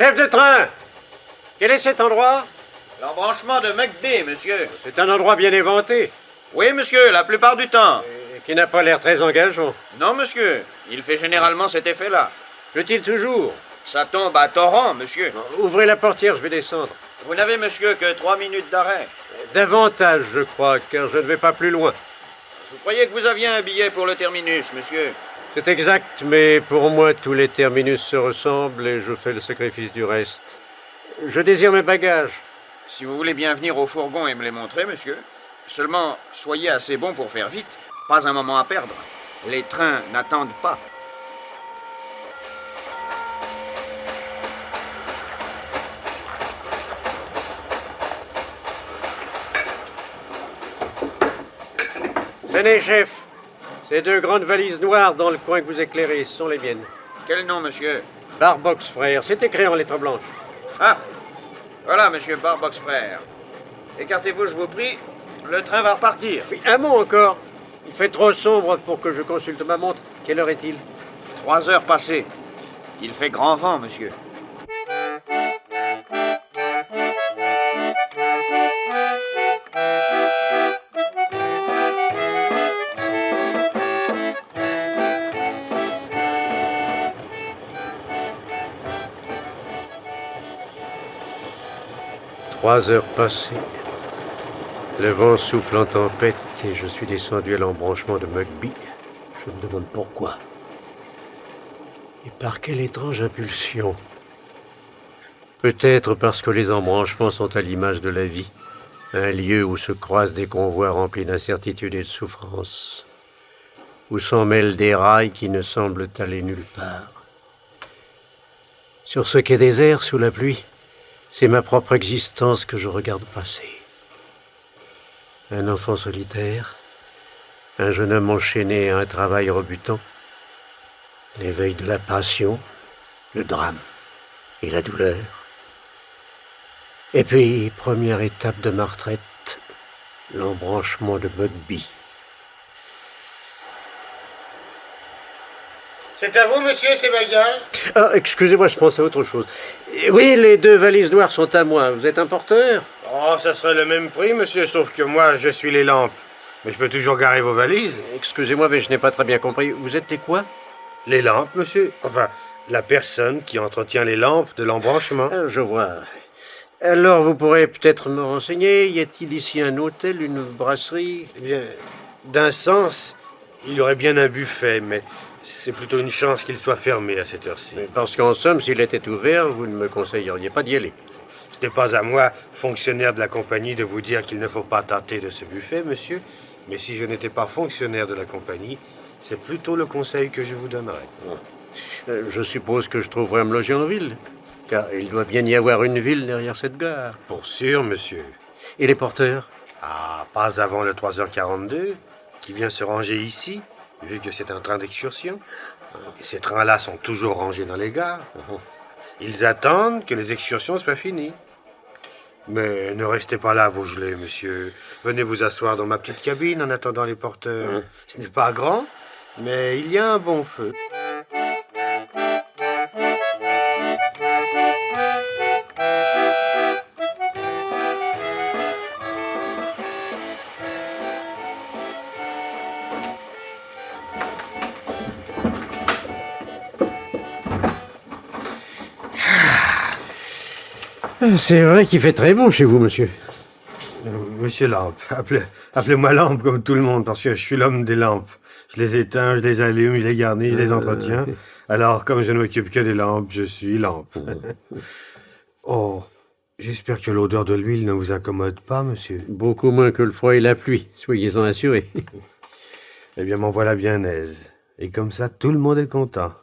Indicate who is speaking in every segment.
Speaker 1: Chef de train! Quel est cet endroit?
Speaker 2: L'embranchement de McBee, monsieur.
Speaker 1: C'est un endroit bien éventé.
Speaker 2: Oui, monsieur, la plupart du temps.
Speaker 1: Et qui n'a pas l'air très engageant.
Speaker 2: Non, monsieur. Il fait généralement cet effet-là.
Speaker 1: Pleut-il toujours?
Speaker 2: Ça tombe à torrent, monsieur.
Speaker 1: Ouvrez la portière, je vais descendre.
Speaker 2: Vous n'avez, monsieur, que 3 minutes d'arrêt.
Speaker 1: Davantage, je crois, car je ne vais pas plus loin.
Speaker 2: Je croyais que vous aviez un billet pour le terminus, monsieur.
Speaker 1: C'est exact, mais pour moi, tous les terminus se ressemblent et je fais le sacrifice du reste. Je désire mes bagages.
Speaker 2: Si vous voulez bien venir au fourgon et me les montrer, monsieur. Seulement, soyez assez bon pour faire vite. Pas un moment à perdre. Les trains n'attendent pas.
Speaker 1: Tenez, chef. Ces 2 grandes valises noires dans le coin que vous éclairez sont les miennes.
Speaker 2: Quel nom, monsieur?
Speaker 1: Barbox frère, c'est écrit en lettres blanches.
Speaker 2: Ah, voilà, monsieur Barbox frère. Écartez-vous, je vous prie. Le train va repartir.
Speaker 1: Oui, un mot encore. Il fait trop sombre pour que je consulte ma montre. Quelle heure est-il?
Speaker 2: 3 heures passées. Il fait grand vent, monsieur.
Speaker 1: Trois heures passées. Le vent souffle en tempête et je suis descendu à l'embranchement de McBee. Je me demande pourquoi. Et par quelle étrange impulsion. Peut-être parce que les embranchements sont à l'image de la vie. Un lieu où se croisent des convois remplis d'incertitude et de souffrance. Où s'en mêlent des rails qui ne semblent aller nulle part. Sur ce quai désert, sous la pluie, c'est ma propre existence que je regarde passer. Un enfant solitaire, un jeune homme enchaîné à un travail rebutant, l'éveil de la passion, le drame et la douleur. Et puis, première étape de ma retraite, l'embranchement de McBee.
Speaker 3: C'est à vous, monsieur, ces bagages?
Speaker 1: Ah, excusez-moi, je pensais à autre chose. Oui, les 2 valises noires sont à moi. Vous êtes un porteur?
Speaker 3: Oh, ça serait le même prix, monsieur, sauf que moi, je suis les lampes. Mais je peux toujours garer vos valises.
Speaker 1: Excusez-moi, mais je n'ai pas très bien compris. Vous êtes les quoi?
Speaker 3: Les lampes, monsieur? Enfin, la personne qui entretient les lampes de l'embranchement.
Speaker 1: Ah, je vois. Alors, vous pourrez peut-être me renseigner. Y a-t-il ici un hôtel, une brasserie?
Speaker 3: Eh bien, d'un sens, il y aurait bien un buffet, mais c'est plutôt une chance qu'il soit fermé à cette heure-ci.
Speaker 1: Parce qu'en somme, s'il était ouvert, vous ne me conseilleriez pas d'y aller.
Speaker 3: Ce n'est pas à moi, fonctionnaire de la compagnie, de vous dire qu'il ne faut pas tâter de ce buffet, monsieur. Mais si je n'étais pas fonctionnaire de la compagnie, c'est plutôt le conseil que je vous donnerais.
Speaker 1: Je suppose que je trouverai à me loger en ville, car il doit bien y avoir une ville derrière cette gare.
Speaker 3: Pour sûr, monsieur.
Speaker 1: Et les porteurs?
Speaker 3: Ah, pas avant le 3h42, qui vient se ranger ici, vu que c'est un train d'excursion. Et ces trains-là sont toujours rangés dans les gares. Ils attendent que les excursions soient finies. Mais ne restez pas là, vous gelés, monsieur. Venez vous asseoir dans ma petite cabine en attendant les porteurs. Ce n'est pas grand, mais il y a un bon feu.
Speaker 1: C'est vrai qu'il fait très bon chez vous, monsieur.
Speaker 3: Monsieur Lampe, appelez-moi Lampe comme tout le monde, parce que je suis l'homme des lampes. Je les éteins, je les allume, je les garnis, je les entretiens. Alors, comme je ne m'occupe que des lampes, je suis Lampe. Oh, j'espère que l'odeur de l'huile ne vous incommode pas, monsieur.
Speaker 1: Beaucoup moins que le froid et la pluie, soyez-en assurés.
Speaker 3: Eh bien, m'en voilà bien aise. Et comme ça, tout le monde est content.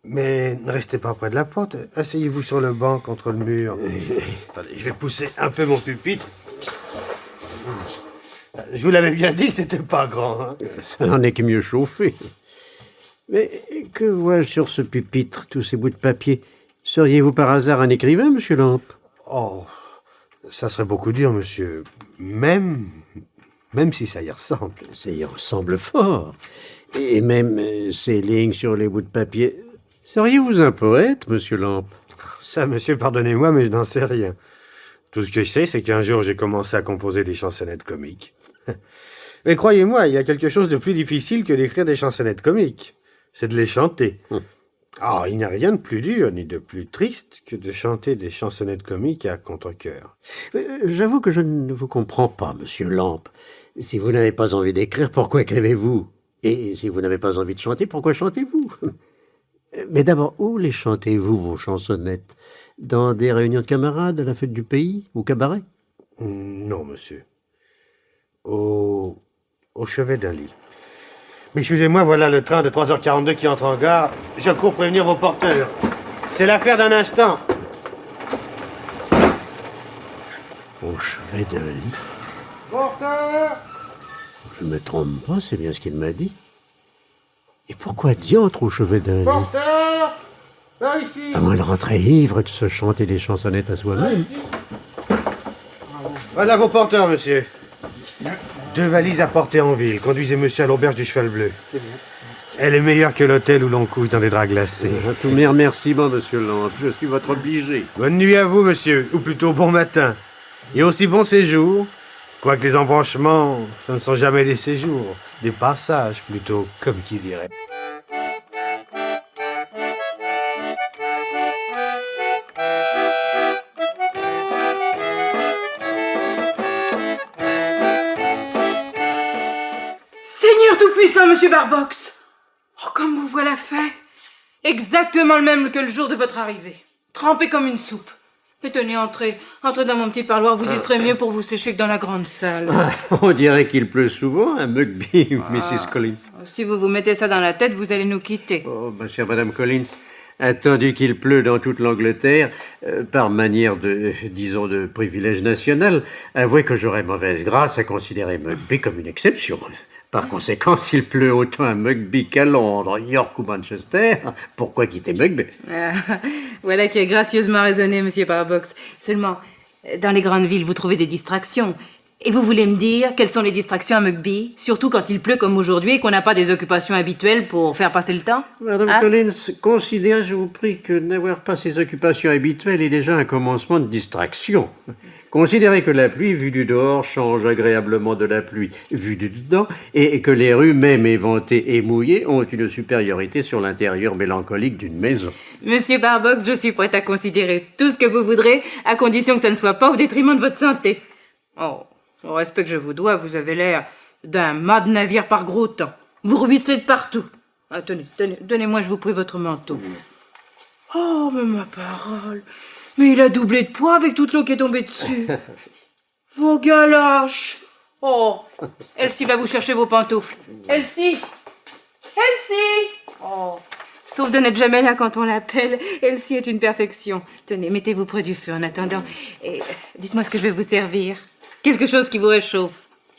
Speaker 3: Mais ne restez pas près de la porte. Asseyez-vous sur le banc contre le mur. Attendez, je vais pousser un peu mon pupitre. Je vous l'avais bien dit que c'était pas grand. Hein?
Speaker 1: Ça n'en est que mieux chauffé. Mais que vois-je sur ce pupitre, tous ces bouts de papier? Seriez-vous par hasard un écrivain, monsieur Lampe?
Speaker 3: Oh, ça serait beaucoup dire, monsieur. Même si ça y ressemble.
Speaker 1: Ça y ressemble fort. Et même ces lignes sur les bouts de papier... Seriez-vous un poète, monsieur Lampe?
Speaker 3: Ça, monsieur, pardonnez-moi, mais je n'en sais rien. Tout ce que je sais, c'est qu'un jour, j'ai commencé à composer des chansonnettes comiques. Mais croyez-moi, il y a quelque chose de plus difficile que d'écrire des chansonnettes comiques. C'est de les chanter. Ah, il n'y a rien de plus dur ni de plus triste que de chanter des chansonnettes comiques à contre-cœur.
Speaker 1: J'avoue que je ne vous comprends pas, monsieur Lampe. Si vous n'avez pas envie d'écrire, pourquoi écrivez-vous? Et si vous n'avez pas envie de chanter, pourquoi chantez-vous? Mais d'abord, où les chantez-vous, vos chansonnettes? Dans des réunions de camarades, à la fête du pays, au cabaret?
Speaker 3: Non, monsieur. Au chevet d'un lit. Mais excusez-moi, voilà le train de 3h42 qui entre en gare. Je cours prévenir vos porteurs. C'est l'affaire d'un instant.
Speaker 1: Au chevet d'un lit?
Speaker 3: Porteur!
Speaker 1: Je ne me trompe pas, c'est bien ce qu'il m'a dit. Et pourquoi diantre au chevet d'un lit?
Speaker 3: Porteur! Par ici!
Speaker 1: À moins de rentrer ivre et de se chanter des chansonnettes à soi-même.
Speaker 3: Voilà vos porteurs, monsieur. 2 valises à porter en ville. Conduisez monsieur à l'auberge du Cheval Bleu. Elle est meilleure que l'hôtel où l'on couche dans des draps glacés.
Speaker 1: Tous mes remerciements, monsieur Lampe. Je suis votre obligé.
Speaker 3: Bonne nuit à vous, monsieur. Ou plutôt bon matin. Et aussi bon séjour. Quoique les embranchements, ce ne sont jamais des séjours. Des passages, plutôt, comme qui dirait.
Speaker 4: Seigneur Tout-Puissant, monsieur Barbox! Oh, comme vous voilà fait! Exactement le même que le jour de votre arrivée. Trempé comme une soupe. Mais tenez, entrez dans mon petit parloir, vous y serez mieux pour vous sécher que dans la grande salle.
Speaker 1: On dirait qu'il pleut souvent à Mugby, Mrs. Collins.
Speaker 4: Si vous vous mettez ça dans la tête, vous allez nous quitter.
Speaker 1: Oh, ma chère Madame Collins, attendu qu'il pleut dans toute l'Angleterre, par manière de, disons, de privilège national, avouez que j'aurais mauvaise grâce à considérer Mugby comme une exception. Par conséquent, s'il pleut autant à Mugby qu'à Londres, York ou Manchester, pourquoi quitter Mugby?
Speaker 4: Voilà qui est gracieusement raisonné, monsieur Barbox. Seulement, dans les grandes villes, vous trouvez des distractions. Et vous voulez me dire quelles sont les distractions à Mugby, surtout quand il pleut comme aujourd'hui et qu'on n'a pas des occupations habituelles pour faire passer le temps?
Speaker 1: Madame Collins, considérez, je vous prie, que n'avoir pas ces occupations habituelles est déjà un commencement de distraction. Considérez que la pluie vue du dehors change agréablement de la pluie vue du dedans et que les rues, même éventées et mouillées, ont une supériorité sur l'intérieur mélancolique d'une maison.
Speaker 4: Monsieur Barbox, je suis prête à considérer tout ce que vous voudrez, à condition que ça ne soit pas au détriment de votre santé. Oh, au respect que je vous dois, vous avez l'air d'un mât de navire par gros temps. Vous ruisselez de partout. Ah, tenez, donnez-moi, je vous prie, votre manteau. Oh, mais ma parole... Mais il a doublé de poids avec toute l'eau qui est tombée dessus. Vos galoches. Oh, Elsie va vous chercher vos pantoufles. Elsie! Oh, sauf de n'être jamais là quand on l'appelle. Elsie est une perfection. Tenez, mettez-vous près du feu en attendant. Et dites-moi ce que je vais vous servir. Quelque chose qui vous réchauffe.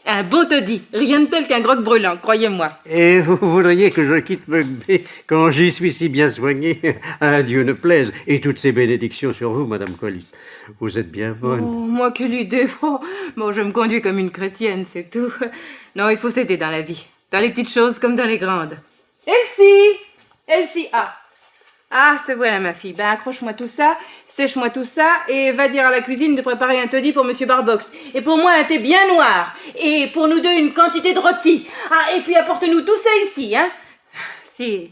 Speaker 4: Un beau toddy, rien de tel qu'un grog brûlant, croyez-moi.
Speaker 1: Et vous voudriez que je quitte Mugby quand j'y suis si bien soigné? À Dieu ne plaise. Et toutes ces bénédictions sur vous, Madame Collins. Vous êtes bien bonne.
Speaker 4: Oh, moi que l'idée. Oh, bon, je me conduis comme une chrétienne, c'est tout. Non, il faut s'aider dans la vie. Dans les petites choses comme dans les grandes. Elsie, ah, te voilà, ma fille. Ben, accroche-moi tout ça, sèche-moi tout ça, et va dire à la cuisine de préparer un toddy pour monsieur Barbox. Et pour moi, un thé bien noir. Et pour nous deux, une quantité de rôti. Ah, et puis apporte-nous tout ça ici, hein. Si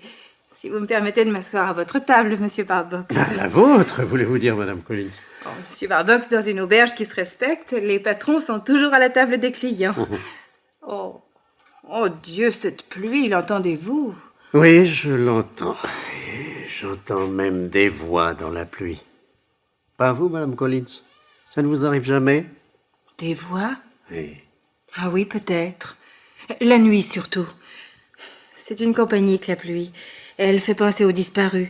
Speaker 4: vous me permettez de m'asseoir à votre table, monsieur Barbox.
Speaker 1: La vôtre, voulez-vous dire, Madame Collins?
Speaker 4: Oh, monsieur Barbox, dans une auberge qui se respecte, les patrons sont toujours à la table des clients. Oh Dieu, cette pluie, l'entendez-vous?
Speaker 1: Oui, je l'entends. Et j'entends même des voix dans la pluie. Pas vous, Madame Collins? Ça ne vous arrive jamais?
Speaker 4: Des voix?
Speaker 1: Oui.
Speaker 4: Ah oui, peut-être. La nuit, surtout. C'est une compagnie que la pluie. Elle fait penser aux disparus.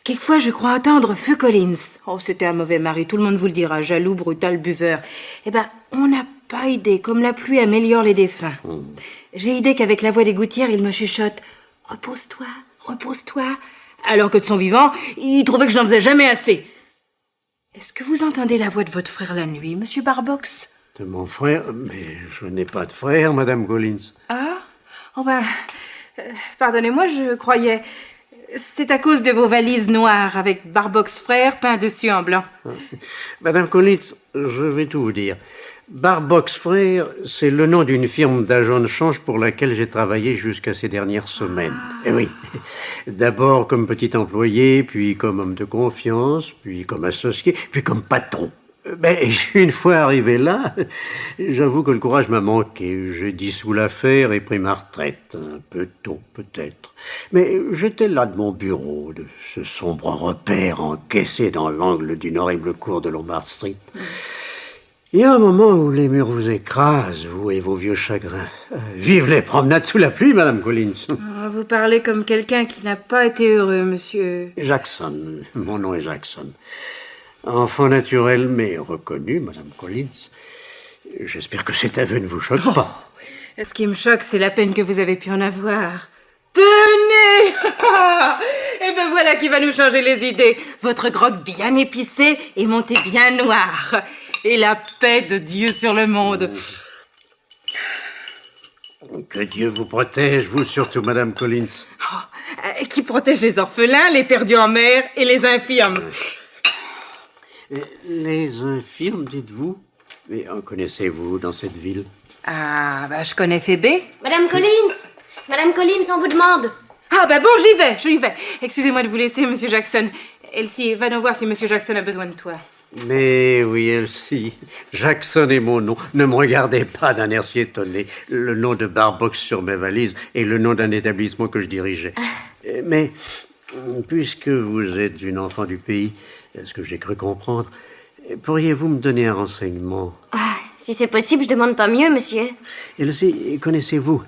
Speaker 4: Quelquefois, je crois entendre Feu Collins. Oh, c'était un mauvais mari, tout le monde vous le dira. Jaloux, brutal, buveur. Eh ben, on n'a pas idée comme la pluie améliore les défunts. J'ai idée qu'avec la voix des gouttières, il me chuchote « Repose-toi, repose-toi », alors que de son vivant, il trouvait que je n'en faisais jamais assez. Est-ce que vous entendez la voix de votre frère la nuit, monsieur Barbox?
Speaker 1: De mon frère? Mais je n'ai pas de frère, Madame Collins.
Speaker 4: Ah? Oh ben, pardonnez-moi, je croyais... C'est à cause de vos valises noires avec Barbox Frères peint dessus en blanc.
Speaker 1: Madame Collins, je vais tout vous dire. Barbox Frères, c'est le nom d'une firme d'agents de change pour laquelle j'ai travaillé jusqu'à ces dernières semaines. Et oui, d'abord comme petit employé, puis comme homme de confiance, puis comme associé, puis comme patron. Mais une fois arrivé là, j'avoue que le courage m'a manqué. J'ai dissous l'affaire et pris ma retraite. Un peu tôt, peut-être. Mais j'étais là de mon bureau, de ce sombre repère encaissé dans l'angle d'une horrible cour de Lombard Street. Il y a un moment où les murs vous écrasent, vous et vos vieux chagrins. Vive les promenades sous la pluie, Madame Collins.
Speaker 4: Oh, vous parlez comme quelqu'un qui n'a pas été heureux, monsieur.
Speaker 1: Jackson. Mon nom est Jackson. Enfant naturel, mais reconnu, Madame Collins. J'espère que cet aveu ne vous choque pas.
Speaker 4: Ce qui me choque, c'est la peine que vous avez pu en avoir. Tenez! Et ben voilà qui va nous changer les idées. Votre grog bien épicé et monté bien noir. Et la paix de Dieu sur le monde.
Speaker 1: Que Dieu vous protège, vous surtout, Madame Collins.
Speaker 4: Qui protège les orphelins, les perdus en mer et les infirmes.
Speaker 1: Les infirmes, dites-vous? Mais en connaissez-vous dans cette ville?
Speaker 4: Ah, bah je connais Phébé.
Speaker 5: Madame Collins! Madame Collins, on vous demande!
Speaker 4: Ah, bah bon, j'y vais. Excusez-moi de vous laisser, Monsieur Jackson. Elsie, va nous voir si Monsieur Jackson a besoin de toi.
Speaker 1: Mais oui, Elsie, Jackson est mon nom. Ne me regardez pas d'un air si étonné. Le nom de Barbox sur mes valises et le nom d'un établissement que je dirigeais. Mais, puisque vous êtes une enfant du pays, ce que j'ai cru comprendre, pourriez-vous me donner un renseignement?
Speaker 5: Ah, si c'est possible, je demande pas mieux, monsieur.
Speaker 1: Elsie, connaissez-vous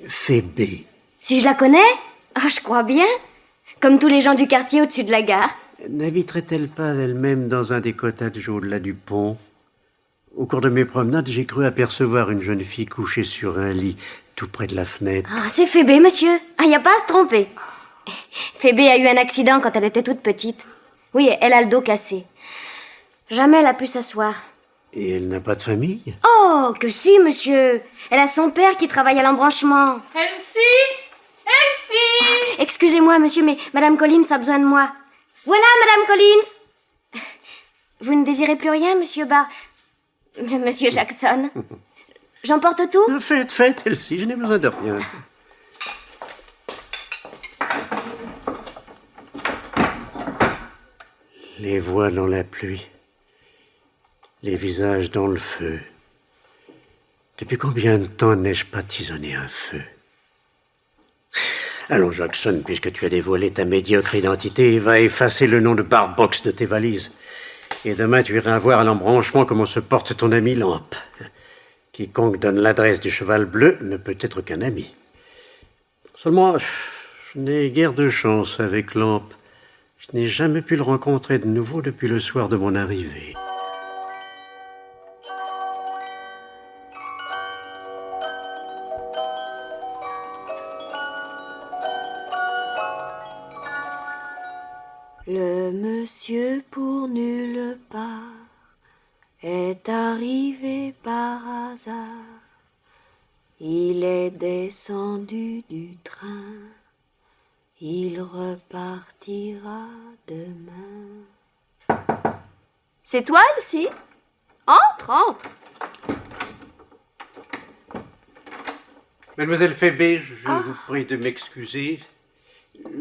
Speaker 1: Phébé?
Speaker 5: Si je la connais? Ah, je crois bien. Comme tous les gens du quartier au-dessus de la gare.
Speaker 1: N'habiterait-elle pas elle-même dans un des cottages au-delà du pont? Au cours de mes promenades, j'ai cru apercevoir une jeune fille couchée sur un lit, tout près de la fenêtre.
Speaker 5: Ah, c'est Phébé, monsieur. Ah, y a pas à se tromper. Phébé a eu un accident quand elle était toute petite. Oui, elle a le dos cassé. Jamais elle a pu s'asseoir.
Speaker 1: Et elle n'a pas de famille?
Speaker 5: Oh, que si, monsieur. Elle a son père qui travaille à l'embranchement.
Speaker 4: Elsie! Elsie!
Speaker 5: Excusez-moi, monsieur, mais Madame Collins a besoin de moi. Voilà, Madame Collins. Vous ne désirez plus rien, monsieur Monsieur Jackson. J'emporte tout?
Speaker 1: Faites, Elsie, je n'ai besoin de rien. Les voix dans la pluie, les visages dans le feu. Depuis combien de temps n'ai-je pas tisonné un feu? Allons, Jackson, puisque tu as dévoilé ta médiocre identité, va effacer le nom de Barbox de tes valises. Et demain, tu iras voir à l'embranchement comment se porte ton ami Lampe. Quiconque donne l'adresse du cheval bleu ne peut être qu'un ami. Seulement, je n'ai guère de chance avec Lampe. Je n'ai jamais pu le rencontrer de nouveau depuis le soir de mon arrivée.
Speaker 5: Le monsieur pour nulle part est arrivé par hasard. Il est descendu du train. Il repartira demain. C'est toi, Elsie? Entre.
Speaker 1: Mademoiselle Phébé, je vous prie de m'excuser.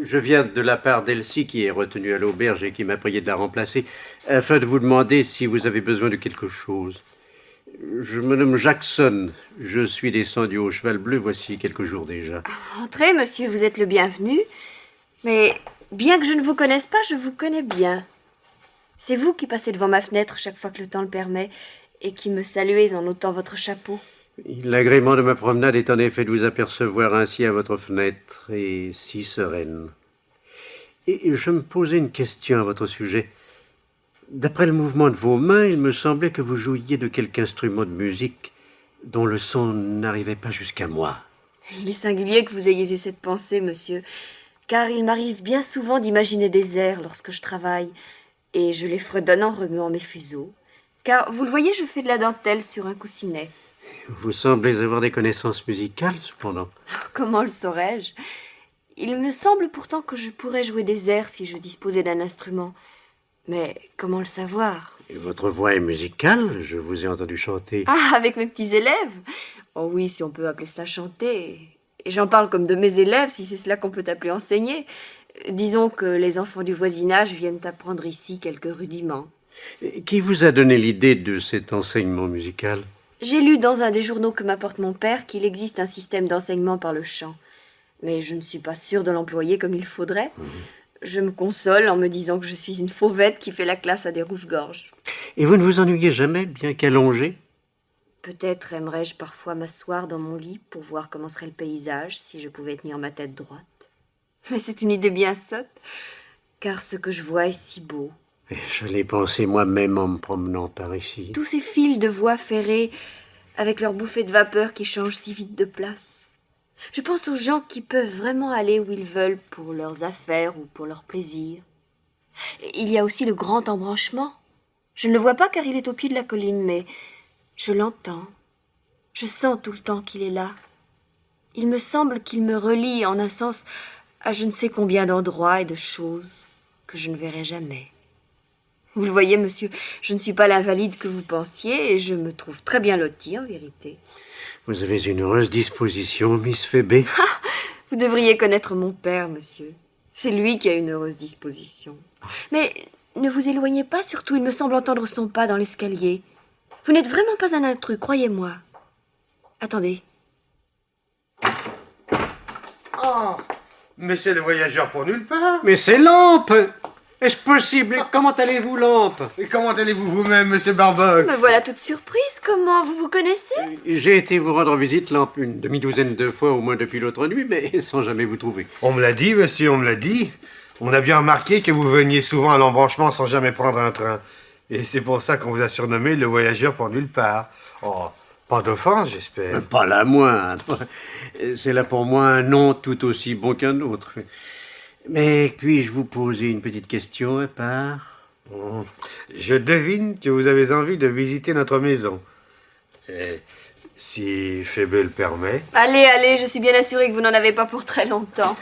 Speaker 1: Je viens de la part d'Elsie qui est retenue à l'auberge et qui m'a prié de la remplacer, afin de vous demander si vous avez besoin de quelque chose. Je me nomme Jackson. Je suis descendu au Cheval Bleu voici quelques jours déjà.
Speaker 5: Entrez, monsieur, vous êtes le bienvenu. Mais bien que je ne vous connaisse pas, je vous connais bien. C'est vous qui passez devant ma fenêtre chaque fois que le temps le permet et qui me saluez en ôtant votre chapeau.
Speaker 1: L'agrément de ma promenade est en effet de vous apercevoir ainsi à votre fenêtre et si sereine. Et je me posais une question à votre sujet. D'après le mouvement de vos mains, il me semblait que vous jouiez de quelque instrument de musique dont le son n'arrivait pas jusqu'à moi.
Speaker 5: Il est singulier que vous ayez eu cette pensée, monsieur, car il m'arrive bien souvent d'imaginer des airs lorsque je travaille, et je les fredonne en remuant mes fuseaux. Car, vous le voyez, je fais de la dentelle sur un coussinet.
Speaker 1: Vous semblez avoir des connaissances musicales, cependant.
Speaker 5: Comment le saurais-je? Il me semble pourtant que je pourrais jouer des airs si je disposais d'un instrument. Mais comment le savoir?
Speaker 1: Et votre voix est musicale, je vous ai entendu chanter.
Speaker 5: Ah, avec mes petits élèves? Oh oui, si on peut appeler cela chanter. Et j'en parle comme de mes élèves, si c'est cela qu'on peut appeler enseigner. Disons que les enfants du voisinage viennent apprendre ici quelques rudiments.
Speaker 1: Et qui vous a donné l'idée de cet enseignement musical?
Speaker 5: J'ai lu dans un des journaux que m'apporte mon père qu'il existe un système d'enseignement par le chant. Mais je ne suis pas sûre de l'employer comme il faudrait. Je me console en me disant que je suis une fauvette qui fait la classe à des rouges-gorges.
Speaker 1: Et vous ne vous ennuyez jamais, bien qu'allongé?
Speaker 5: Peut-être aimerais-je parfois m'asseoir dans mon lit pour voir comment serait le paysage si je pouvais tenir ma tête droite. Mais c'est une idée bien sotte, car ce que je vois est si beau.
Speaker 1: Et je l'ai pensé moi-même en me promenant par ici.
Speaker 5: Tous ces fils de voies ferrées, avec leurs bouffées de vapeur qui changent si vite de place. Je pense aux gens qui peuvent vraiment aller où ils veulent pour leurs affaires ou pour leur plaisir. Il y a aussi le grand embranchement. Je ne le vois pas car il est au pied de la colline, mais je l'entends. Je sens tout le temps qu'il est là. Il me semble qu'il me relie en un sens à je ne sais combien d'endroits et de choses que je ne verrai jamais. Vous le voyez, monsieur, je ne suis pas l'invalide que vous pensiez et je me trouve très bien lotie, en vérité.
Speaker 1: Vous avez une heureuse disposition, Miss Phoebe.
Speaker 5: Vous devriez connaître mon père, monsieur. C'est lui qui a une heureuse disposition. Mais ne vous éloignez pas, surtout, il me semble entendre son pas dans l'escalier. Vous n'êtes vraiment pas un intrus, croyez-moi. Attendez.
Speaker 3: Oh, mais c'est le voyageur pour nulle part.
Speaker 1: Mais c'est Lampe! Est-ce possible? Comment allez-vous, Lampe?
Speaker 3: Et comment allez-vous vous-même, monsieur Barbox?
Speaker 5: Me voilà toute surprise, comment vous vous connaissez?
Speaker 1: J'ai été vous rendre visite, Lampe, une demi-douzaine de fois au moins depuis l'autre nuit, mais sans jamais vous trouver.
Speaker 3: On me l'a dit, monsieur, on me l'a dit. On a bien remarqué que vous veniez souvent à l'embranchement sans jamais prendre un train. Et c'est pour ça qu'on vous a surnommé le voyageur pour nulle part. Oh, pas d'offense, j'espère.
Speaker 1: Pas la moindre. C'est là pour moi un nom tout aussi bon qu'un autre. Mais puis-je vous poser une petite question à part?
Speaker 3: Je devine que vous avez envie de visiter notre maison. Si Phoebe le permet.
Speaker 5: Allez, allez, je suis bien assurée que vous n'en avez pas pour très longtemps.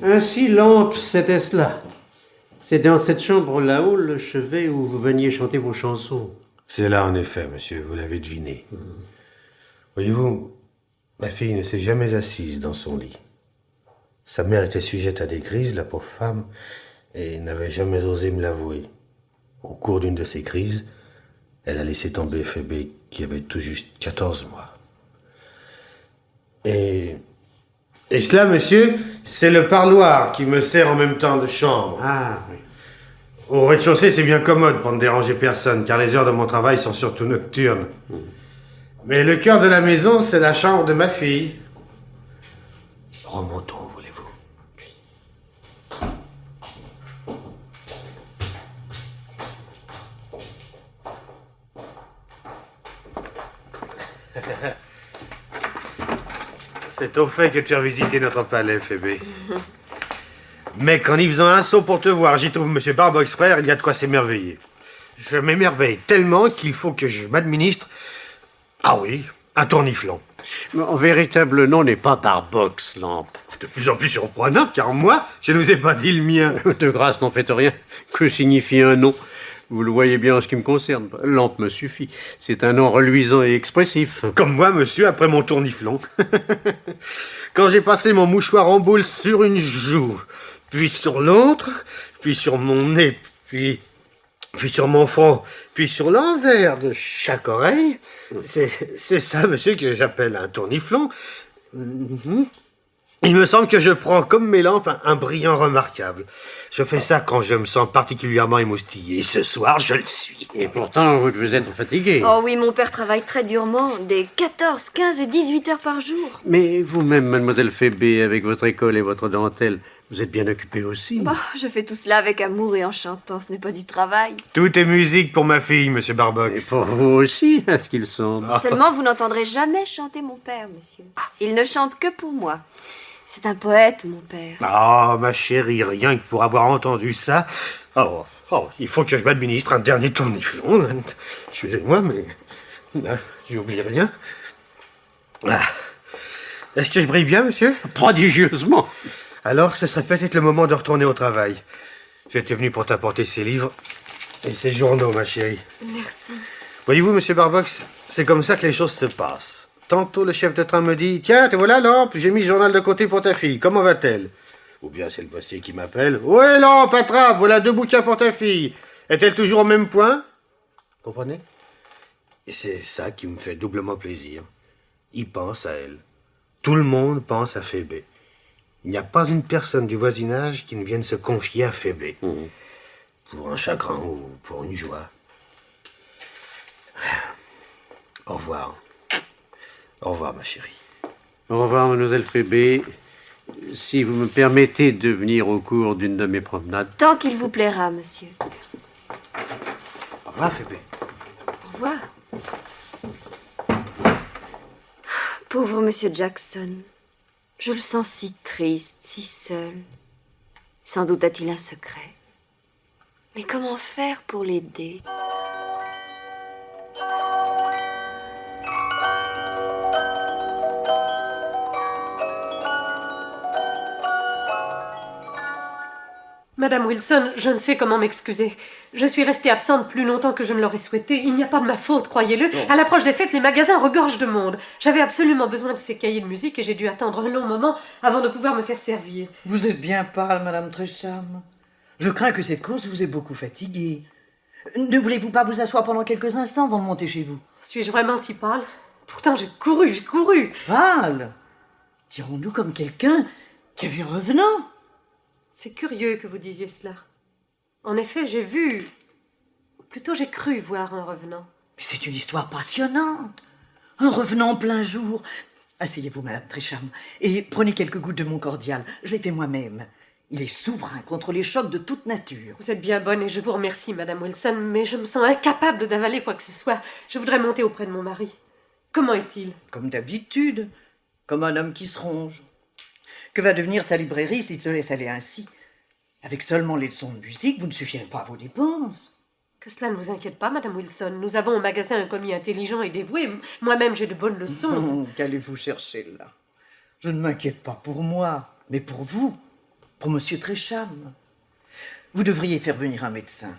Speaker 1: Ainsi, Lampe, c'était cela. C'est dans cette chambre là-haut, le chevet où vous veniez chanter vos chansons.
Speaker 3: C'est là, en effet, monsieur, vous l'avez deviné. Voyez-vous, ma fille ne s'est jamais assise dans son lit. Sa mère était sujette à des crises, la pauvre femme, et n'avait jamais osé me l'avouer. Au cours d'une de ces crises, elle a laissé tomber Phoebe, qui avait tout juste 14 mois. Et cela, monsieur, c'est le parloir qui me sert en même temps de chambre.
Speaker 1: Ah, oui.
Speaker 3: Au rez-de-chaussée, c'est bien commode pour ne déranger personne, car les heures de mon travail sont surtout nocturnes. Mais le cœur de la maison, c'est la chambre de ma fille. Remontons, voulez-vous? C'est au fait que tu as visité notre palais, Phoebe. Mais qu'en y faisant un saut pour te voir, j'y trouve M. Barbox frère, il y a de quoi s'émerveiller. Je m'émerveille tellement qu'il faut que je m'administre... Ah oui, un tourniflon.
Speaker 1: Mon véritable nom n'est pas Barbox, Lampe.
Speaker 3: De plus en plus surprenant, car moi, je ne vous ai pas dit le mien.
Speaker 1: De grâce, n'en faites rien. Que signifie un nom? Vous le voyez bien en ce qui me concerne. Lampe me suffit. C'est un nom reluisant et expressif.
Speaker 3: Comme moi, monsieur, après mon tourniflon. Quand j'ai passé mon mouchoir en boule sur une joue, puis sur l'autre, puis sur mon nez, puis sur mon front, puis sur l'envers de chaque oreille, c'est ça, monsieur, que j'appelle un tourniflon. Il me semble que je prends comme mes lampes un brillant remarquable. Je fais ça quand je me sens particulièrement émoustillé. Ce soir, je le suis.
Speaker 1: Et pourtant, vous devez être fatigué.
Speaker 5: Oh oui, mon père travaille très durement, des 14, 15 et 18 heures par jour.
Speaker 1: Mais vous-même, mademoiselle Phoebe, avec votre école et votre dentelle, vous êtes bien occupée aussi.
Speaker 5: Oh, je fais tout cela avec amour et en chantant, ce n'est pas du travail.
Speaker 3: Tout est musique pour ma fille, monsieur
Speaker 1: Et
Speaker 3: Barbox.
Speaker 1: pour vous aussi, à ce qu'il semble.
Speaker 5: Seulement, vous n'entendrez jamais chanter mon père, monsieur. Il ne chante que pour moi. C'est un poète, mon père.
Speaker 3: Ah, ma chérie, rien que pour avoir entendu ça... il faut que je m'administre un dernier tourniflon. Excusez-moi, mais... Là, j'oublie rien. Ah. Est-ce que je brille bien, monsieur?
Speaker 1: Prodigieusement.
Speaker 3: Alors, ce serait peut-être le moment de retourner au travail. J'étais venu pour t'apporter ces livres et ces journaux, ma chérie.
Speaker 5: Merci.
Speaker 3: Voyez-vous, monsieur Barbox, c'est comme ça que les choses se passent. Tantôt, le chef de train me dit « Tiens, te voilà, Lampe, j'ai mis le journal de côté pour ta fille. Comment va-t-elle » Ou bien c'est le bossier qui m'appelle. « Ouais, Lampe, attrape, voilà 2 bouquins pour ta fille. Est-elle toujours au même point ?» Comprenez? Et c'est ça qui me fait doublement plaisir. Il pense à elle. Tout le monde pense à Phébé. Il n'y a pas une personne du voisinage qui ne vienne se confier à Phébé. Pour un chagrin ou pour une joie. Au revoir. Au revoir, ma chérie.
Speaker 1: Au revoir, mademoiselle Phébé. Si vous me permettez de venir au cours d'une de mes promenades.
Speaker 5: Tant qu'il vous plaira, monsieur.
Speaker 3: Au revoir, Phébé.
Speaker 5: Au revoir. Pauvre monsieur Jackson. Je le sens si triste, si seul. Sans doute a-t-il un secret. Mais comment faire pour l'aider?
Speaker 6: Madame Wilson, je ne sais comment m'excuser. Je suis restée absente plus longtemps que je ne l'aurais souhaité. Il n'y a pas de ma faute, croyez-le. À l'approche des fêtes, les magasins regorgent de monde. J'avais absolument besoin de ces cahiers de musique et j'ai dû attendre un long moment avant de pouvoir me faire servir.
Speaker 7: Vous êtes bien pâle, Madame Tresham. Je crains que cette course vous ait beaucoup fatiguée. Ne voulez-vous pas vous asseoir pendant quelques instants avant de monter chez vous?
Speaker 6: Suis-je vraiment si pâle? Pourtant, j'ai couru.
Speaker 7: Pâle? Dirons-nous comme quelqu'un qui a vu un revenant?
Speaker 6: C'est curieux que vous disiez cela. En effet, j'ai vu... Plutôt, j'ai cru voir un revenant.
Speaker 7: Mais c'est une histoire passionnante. Un revenant en plein jour. Asseyez-vous, Madame Tresham, et prenez quelques gouttes de mon cordial. Je l'ai fait moi-même. Il est souverain contre les chocs de toute nature.
Speaker 6: Vous êtes bien bonne et je vous remercie, Madame Wilson, mais je me sens incapable d'avaler quoi que ce soit. Je voudrais monter auprès de mon mari. Comment est-il?
Speaker 7: Comme d'habitude, comme un homme qui se ronge. Que va devenir sa librairie s'il se laisse aller ainsi? Avec seulement les leçons de musique, vous ne suffirez pas à vos dépenses.
Speaker 6: Que cela ne vous inquiète pas, Madame Wilson. Nous avons au magasin un commis intelligent et dévoué. Moi-même, j'ai de bonnes leçons.
Speaker 7: Qu'allez-vous chercher là? Je ne m'inquiète pas pour moi, mais pour vous, pour Monsieur Tresham. Vous devriez faire venir un médecin.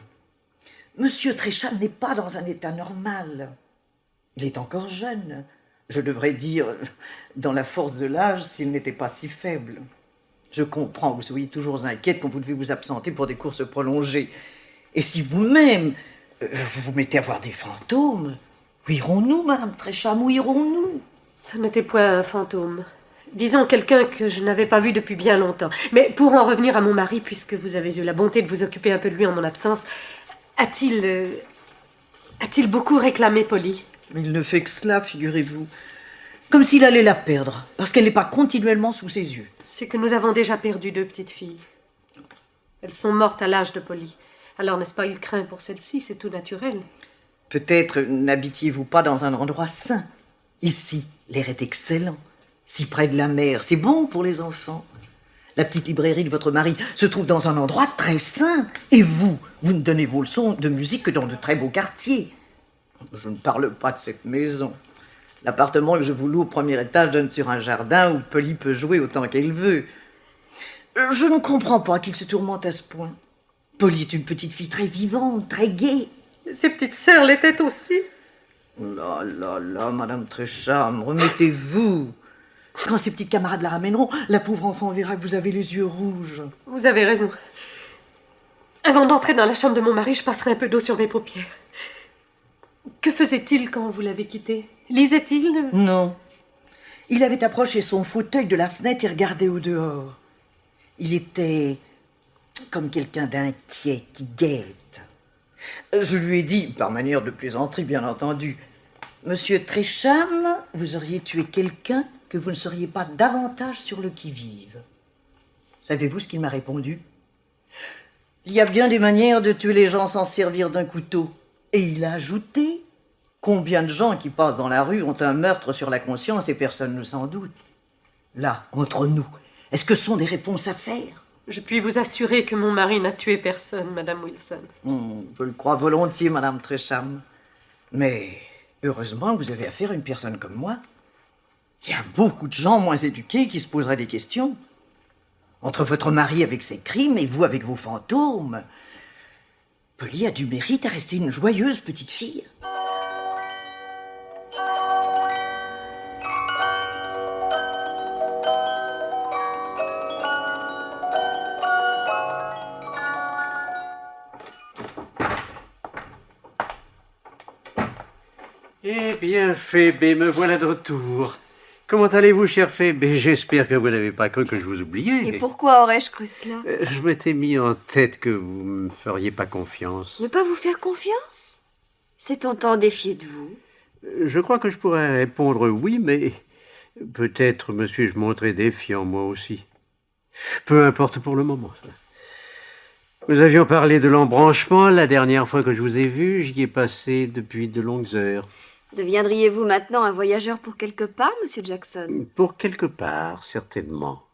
Speaker 7: Monsieur Tresham n'est pas dans un état normal. Il est encore jeune. Je devrais dire, dans la force de l'âge, s'il n'était pas si faible. Je comprends, vous soyez toujours inquiète quand vous devez vous absenter pour des courses prolongées. Et si vous-même, vous vous mettez à voir des fantômes, où irons-nous, Madame Tresham, où irons-nous?
Speaker 6: Ce n'était point un fantôme. Disons quelqu'un que je n'avais pas vu depuis bien longtemps. Mais pour en revenir à mon mari, puisque vous avez eu la bonté de vous occuper un peu de lui en mon absence, a-t-il beaucoup réclamé Polly?
Speaker 7: Mais il ne fait que cela, figurez-vous. Comme s'il allait la perdre, parce qu'elle n'est pas continuellement sous ses yeux.
Speaker 6: C'est que nous avons déjà perdu 2 petites filles. Elles sont mortes à l'âge de Polly. Alors, n'est-ce pas, il craint pour celle-ci, c'est tout naturel.
Speaker 7: Peut-être n'habitiez-vous pas dans un endroit sain. Ici, l'air est excellent. Si près de la mer, c'est bon pour les enfants. La petite librairie de votre mari se trouve dans un endroit très sain. Et vous ne donnez vos leçons de musique que dans de très beaux quartiers. Je ne parle pas de cette maison. L'appartement que je vous loue au premier étage donne sur un jardin où Polly peut jouer autant qu'elle veut. Je ne comprends pas qu'il se tourmente à ce point. Polly est une petite fille très vivante, très gaie.
Speaker 6: Ses petites sœurs l'étaient aussi.
Speaker 7: Là, Madame Tresham, remettez-vous. Quand ses petites camarades la ramèneront, la pauvre enfant verra que vous avez les yeux rouges.
Speaker 6: Vous avez raison. Avant d'entrer dans la chambre de mon mari, je passerai un peu d'eau sur mes paupières. Que faisait-il quand vous l'avez quitté? Lisait-il?
Speaker 7: Non. Il avait approché son fauteuil de la fenêtre et regardait au dehors. Il était comme quelqu'un d'inquiet qui guette. Je lui ai dit, par manière de plaisanterie bien entendu, « Monsieur Tresham, vous auriez tué quelqu'un que vous ne seriez pas davantage sur le qui-vive. » Savez-vous ce qu'il m'a répondu? « Il y a bien des manières de tuer les gens sans servir d'un couteau. » Et il a ajouté, « Combien de gens qui passent dans la rue ont un meurtre sur la conscience et personne ne s'en doute. » Là, entre nous, Est-ce que ce sont des réponses à faire?
Speaker 6: Je puis vous assurer que mon mari n'a tué personne, Madame Wilson.
Speaker 7: Je le crois volontiers, Madame Tresham. Mais heureusement, vous avez affaire à une personne comme moi. Il y a beaucoup de gens moins éduqués qui se poseraient des questions. Entre votre mari avec ses crimes et vous avec vos fantômes, Polly a du mérite à rester une joyeuse petite fille.
Speaker 1: Eh bien, Phébé, me voilà de retour. Comment allez-vous, chère Phébé? J'espère que vous n'avez pas cru que je vous oubliais.
Speaker 5: Et pourquoi aurais-je cru cela?
Speaker 1: Je m'étais mis en tête que vous ne me feriez pas confiance.
Speaker 5: Ne pas vous faire confiance? S'est-on tant défié de vous?
Speaker 1: Je crois que je pourrais répondre oui, mais peut-être me suis-je montré défiant, moi aussi. Peu importe pour le moment. Nous avions parlé de l'embranchement la dernière fois que je vous ai vu. J'y ai passé depuis de longues heures.
Speaker 5: Deviendriez-vous maintenant un voyageur pour quelque part, Monsieur Jackson?
Speaker 1: Pour quelque part, certainement.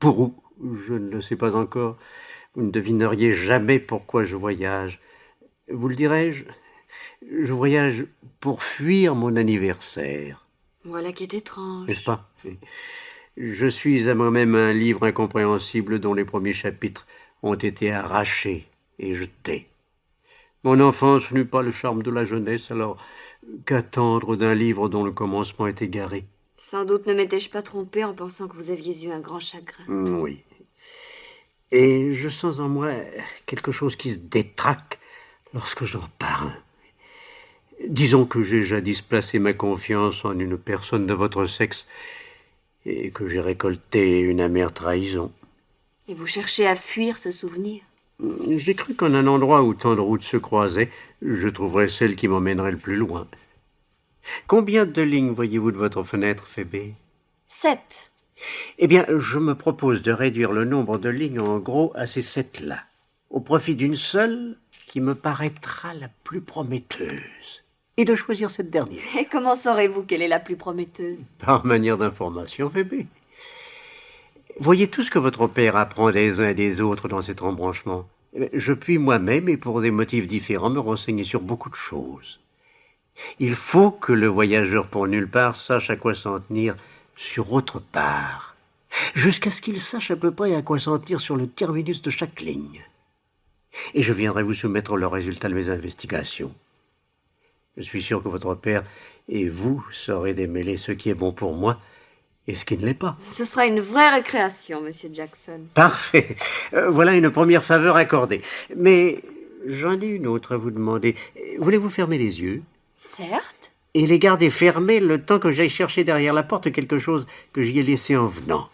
Speaker 1: Pour où? Je ne le sais pas encore. Vous ne devineriez jamais pourquoi je voyage. Vous le dirai-je? Je voyage pour fuir mon anniversaire.
Speaker 5: Voilà qui est étrange.
Speaker 1: N'est-ce pas? Je suis à moi-même un livre incompréhensible dont les premiers chapitres ont été arrachés et jetés. Mon enfance n'eut pas le charme de la jeunesse, alors qu'attendre d'un livre dont le commencement est égaré?
Speaker 5: Sans doute ne m'étais-je pas trompée en pensant que vous aviez eu un grand chagrin.
Speaker 1: Oui. Et je sens en moi quelque chose qui se détraque lorsque j'en parle. Disons que j'ai jadis placé ma confiance en une personne de votre sexe et que j'ai récolté une amère trahison.
Speaker 5: Et vous cherchez à fuir ce souvenir?
Speaker 1: J'ai cru qu'en un endroit où tant de routes se croisaient, je trouverais celle qui m'emmènerait le plus loin. Combien de lignes voyez-vous de votre fenêtre, Phébé?
Speaker 5: 7.
Speaker 1: Eh bien, je me propose de réduire le nombre de lignes en gros à ces 7-là, au profit d'une seule qui me paraîtra la plus prometteuse, et de choisir cette dernière.
Speaker 5: Et comment saurez-vous quelle est la plus prometteuse?
Speaker 1: Par manière d'information, Phébé. Voyez tout ce que votre père apprend des uns et des autres dans cet embranchement. Je puis moi-même, et pour des motifs différents, me renseigner sur beaucoup de choses. Il faut que le voyageur pour nulle part sache à quoi s'en tenir sur autre part, jusqu'à ce qu'il sache à peu près à quoi s'en tenir sur le terminus de chaque ligne. Et je viendrai vous soumettre le résultat de mes investigations. Je suis sûr que votre père et vous saurez démêler ce qui est bon pour moi et ce qui ne l'est pas.
Speaker 5: Ce sera une vraie récréation, Monsieur Jackson.
Speaker 1: Parfait. Voilà une première faveur accordée. Mais j'en ai une autre à vous demander. Voulez-vous fermer les yeux
Speaker 5: Certes.
Speaker 1: et les garder fermés le temps que j'aille chercher derrière la porte quelque chose que j'y ai laissé en venant?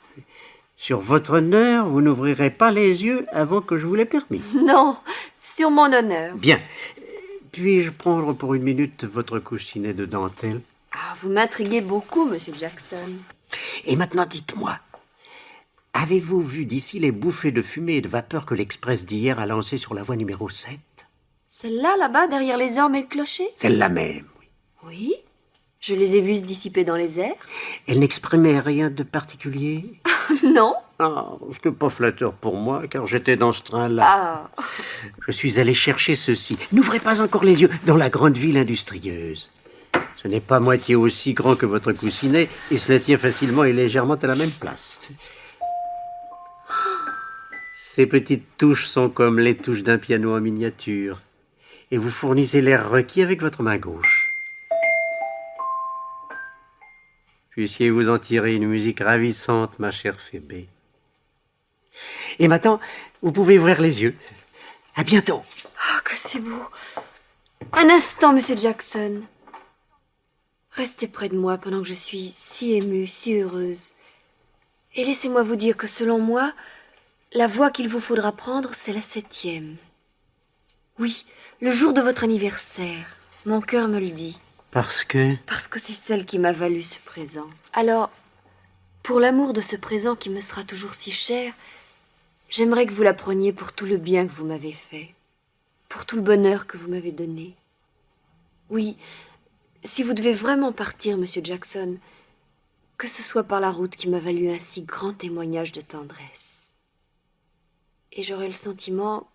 Speaker 1: Sur votre honneur, vous n'ouvrirez pas les yeux avant que je vous l'ai permis.
Speaker 5: Non, sur mon honneur.
Speaker 1: Bien. Puis-je prendre pour une minute votre coussinet de dentelle?
Speaker 5: Ah, vous m'intriguez beaucoup, Monsieur Jackson.
Speaker 1: Et maintenant, dites-moi, avez-vous vu d'ici les bouffées de fumée et de vapeur que l'Express d'hier a lancées sur la voie numéro 7?
Speaker 5: Celle-là, là-bas, derrière les ormes et le clocher?
Speaker 1: Celle-là même, oui.
Speaker 5: Oui. Je les ai vues se dissiper dans les airs.
Speaker 1: Elle n'exprimait rien de particulier?
Speaker 5: Non.
Speaker 1: Ah, ce n'est pas flatteur pour moi, car j'étais dans ce train-là.
Speaker 5: Ah.
Speaker 1: Je suis allé chercher ceci. N'ouvrez pas encore les yeux, dans la grande ville industrieuse. Ce n'est pas moitié aussi grand que votre coussinet, et cela tient facilement et légèrement à la même place. Ces petites touches sont comme les touches d'un piano en miniature, et vous fournissez l'air requis avec votre main gauche. Puissiez-vous en tirer une musique ravissante, ma chère Phébé. Et maintenant, vous pouvez ouvrir les yeux. À bientôt.
Speaker 5: Oh, que c'est beau. Un instant, Monsieur Jackson. Restez près de moi pendant que je suis si émue, si heureuse. Et laissez-moi vous dire que selon moi, la voie qu'il vous faudra prendre, c'est la 7e. Oui, le jour de votre anniversaire. Mon cœur me le dit.
Speaker 1: Parce que...
Speaker 5: Parce que c'est celle qui m'a valu ce présent. Alors, pour l'amour de ce présent qui me sera toujours si cher, j'aimerais que vous la preniez pour tout le bien que vous m'avez fait, pour tout le bonheur que vous m'avez donné. Oui, si vous devez vraiment partir, Monsieur Jackson, que ce soit par la route qui m'a valu un si grand témoignage de tendresse. Et j'aurai le sentiment,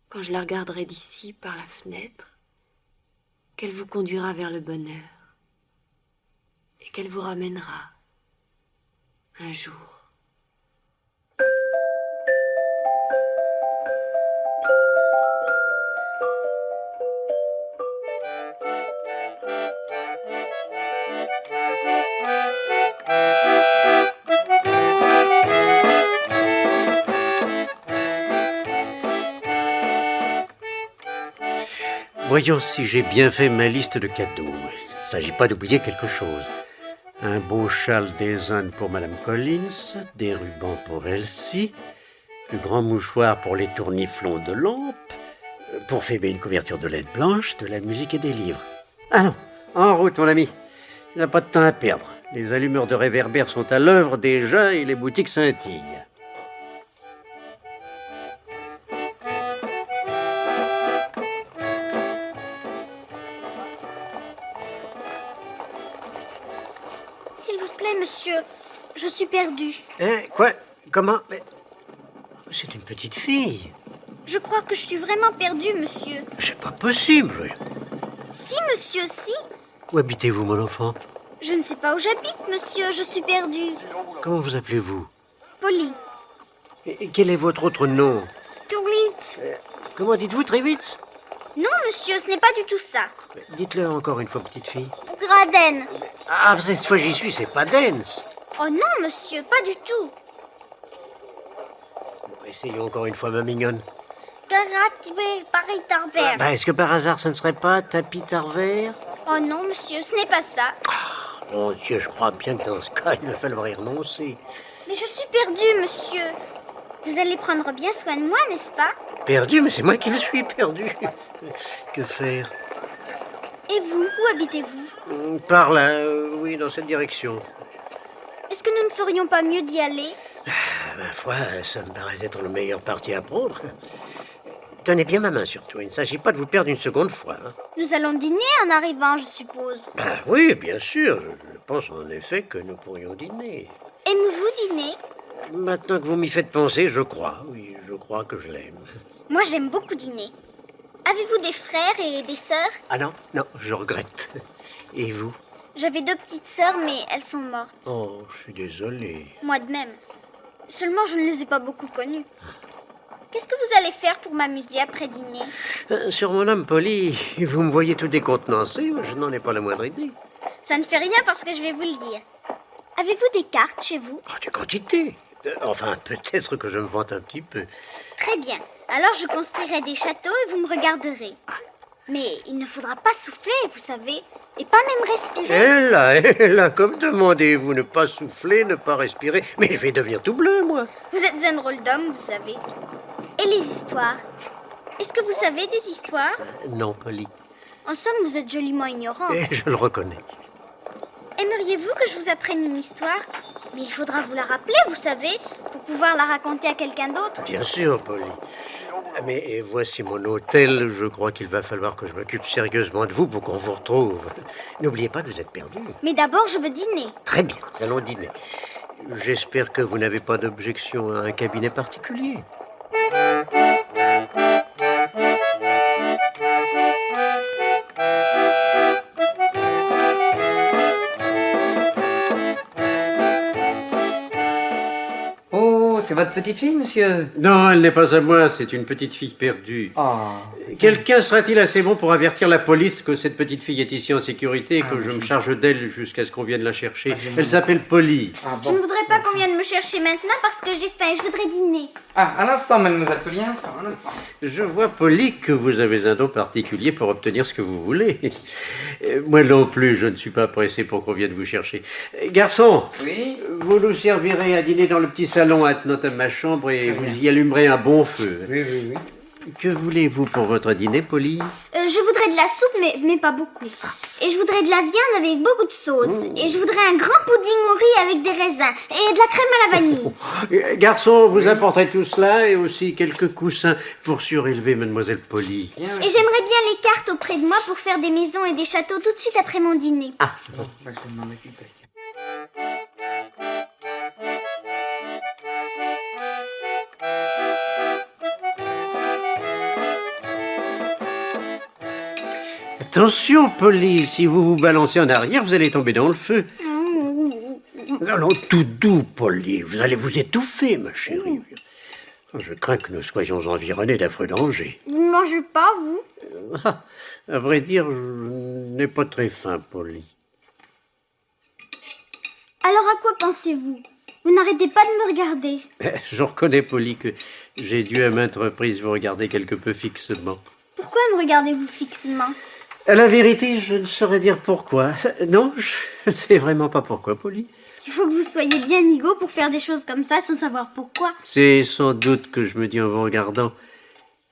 Speaker 5: quand je la regarderai d'ici, par la fenêtre, qu'elle vous conduira vers le bonheur et qu'elle vous ramènera un jour.
Speaker 1: Voyons si j'ai bien fait ma liste de cadeaux. Il ne s'agit pas d'oublier quelque chose. Un beau châle des Indes pour Madame Collins, des rubans pour Elsie, de grands mouchoirs pour les tourniflons de lampe, pour Phébé une couverture de laine blanche, de la musique et des livres. Ah non, en route mon ami, il n'a pas de temps à perdre. Les allumeurs de réverbères sont à l'œuvre déjà et les boutiques scintillent.
Speaker 8: S'il vous plaît, monsieur, je suis perdue.
Speaker 1: Hein, quoi? Comment? Mais... C'est une petite fille.
Speaker 8: Je crois que je suis vraiment perdue, monsieur.
Speaker 1: C'est pas possible.
Speaker 8: Si, monsieur, si.
Speaker 1: Où habitez-vous, mon enfant?
Speaker 8: Je ne sais pas où j'habite, monsieur, je suis perdue.
Speaker 1: Comment vous appelez-vous?
Speaker 8: Polly.
Speaker 1: Et quel est votre autre nom?
Speaker 8: Turlitz.
Speaker 1: Comment dites-vous, Trivitz?
Speaker 8: Non, monsieur, ce n'est pas du tout ça.
Speaker 1: Dites-le encore une fois, petite fille.
Speaker 8: Graden.
Speaker 1: Ah, cette fois j'y suis, c'est pas Dance.
Speaker 8: Oh non, monsieur, pas du tout.
Speaker 1: Bon, essayons encore une fois, ma mignonne.
Speaker 8: Garatibé Paris Tarbert.
Speaker 1: Bah, est-ce que par hasard, ça ne serait pas Tapis Tarvert?
Speaker 8: Oh non, monsieur, ce n'est pas ça.
Speaker 1: Mon Dieu, je crois bien que dans ce cas, il va falloir y renoncer.
Speaker 8: Mais je suis perdue, monsieur. Vous allez prendre bien soin de moi, n'est-ce pas?
Speaker 1: Perdu? Mais c'est moi qui le suis perdu. Que faire?
Speaker 8: Et vous, où habitez-vous?
Speaker 1: Par là, oui, dans cette direction.
Speaker 8: Est-ce que nous ne ferions pas mieux d'y aller?
Speaker 1: Ma foi, ça me paraît être le meilleur parti à prendre. Tenez bien ma main surtout, il ne s'agit pas de vous perdre une seconde fois. Hein.
Speaker 8: Nous allons dîner en arrivant, je suppose.
Speaker 1: Ben oui, bien sûr, je pense en effet que nous pourrions dîner.
Speaker 8: Aimez-vous dîner?
Speaker 1: Maintenant que vous m'y faites penser, je crois, oui, je crois que je l'aime.
Speaker 8: Moi, j'aime beaucoup dîner. Avez-vous des frères et des sœurs?
Speaker 1: Ah non, non, je regrette. Et vous?
Speaker 8: J'avais 2 petites sœurs, mais elles sont mortes.
Speaker 1: Oh, je suis désolé.
Speaker 8: Moi de même. Seulement, je ne les ai pas beaucoup connues. Qu'est-ce que vous allez faire pour m'amuser après dîner?
Speaker 1: Sur mon âme, Polly, vous me voyez tout décontenancé, je n'en ai pas la moindre idée.
Speaker 8: Ça ne fait rien parce que je vais vous le dire. Avez-vous des cartes chez vous?
Speaker 1: Ah, des quantités. Enfin, peut-être que je me vante un petit peu.
Speaker 8: Très bien. Alors, je construirai des châteaux et vous me regarderez. Mais il ne faudra pas souffler, vous savez, et pas même respirer.
Speaker 1: Elle là, comme demandez-vous, ne pas souffler, ne pas respirer. Mais je vais devenir tout bleu, moi.
Speaker 8: Vous êtes un drôle d'homme, vous savez. Et les histoires? Est-ce que vous savez des histoires?
Speaker 1: Non, Polly.
Speaker 8: En somme, vous êtes joliment ignorant.
Speaker 1: Je le reconnais.
Speaker 8: Aimeriez-vous que je vous apprenne une histoire? Mais il faudra vous la rappeler, vous savez, pour pouvoir la raconter à quelqu'un d'autre.
Speaker 1: Bien sûr, Polly. Mais voici mon hôtel. Je crois qu'il va falloir que je m'occupe sérieusement de vous pour qu'on vous retrouve. N'oubliez pas que vous êtes perdu.
Speaker 8: Mais d'abord, je veux dîner.
Speaker 1: Très bien, nous allons dîner. J'espère que vous n'avez pas d'objection à un cabinet particulier.
Speaker 9: C'est votre petite fille, monsieur?
Speaker 1: Non, elle n'est pas à moi, c'est une petite fille perdue.
Speaker 9: Ah.
Speaker 1: Quelqu'un sera-t-il assez bon pour avertir la police que cette petite fille est ici en sécurité et que je me charge d'elle jusqu'à ce qu'on vienne la chercher? Elle s'appelle Polly.
Speaker 8: Je ne voudrais pas qu'on vienne me chercher maintenant parce que j'ai faim et je voudrais dîner.
Speaker 9: Ah, un instant, mademoiselle Polly, un instant.
Speaker 1: Je vois, Polly, que vous avez un don particulier pour obtenir ce que vous voulez. Moi non plus, je ne suis pas pressé pour qu'on vienne vous chercher. Garçon,
Speaker 9: oui?
Speaker 1: Vous nous servirez à dîner dans le petit salon attenant à ma chambre et vous y allumerez un bon feu.
Speaker 9: Oui.
Speaker 1: Que voulez-vous pour votre dîner, Polly?
Speaker 8: Je voudrais de la soupe, mais pas beaucoup. Et je voudrais de la viande avec beaucoup de sauce. Et je voudrais un grand pudding au riz avec des raisins. Et de la crème à la vanille.
Speaker 1: Garçon, vous apporterez tout cela et aussi quelques coussins pour surélever mademoiselle Polly.
Speaker 8: Et j'aimerais bien les cartes auprès de moi pour faire des maisons et des châteaux tout de suite après mon dîner.
Speaker 1: Ah,
Speaker 9: Je vais m'en occuper.
Speaker 1: Attention, Polly, si vous vous balancez en arrière, vous allez tomber dans le feu. Allons, tout doux, Polly, vous allez vous étouffer, ma chérie. Je crains que nous soyons environnés d'affreux dangers.
Speaker 8: Vous ne mangez pas, vous?
Speaker 1: À vrai dire, je n'ai pas très faim, Polly.
Speaker 8: Alors à quoi pensez-vous? Vous n'arrêtez pas de me regarder.
Speaker 1: Je reconnais, Polly, que j'ai dû à maintes reprises vous regarder quelque peu fixement.
Speaker 8: Pourquoi me regardez-vous fixement?
Speaker 1: À la vérité, je ne saurais dire pourquoi. Non, je ne sais vraiment pas pourquoi, Polly.
Speaker 8: Il faut que vous soyez bien nigaud pour faire des choses comme ça sans savoir pourquoi.
Speaker 1: C'est sans doute que je me dis en vous regardant,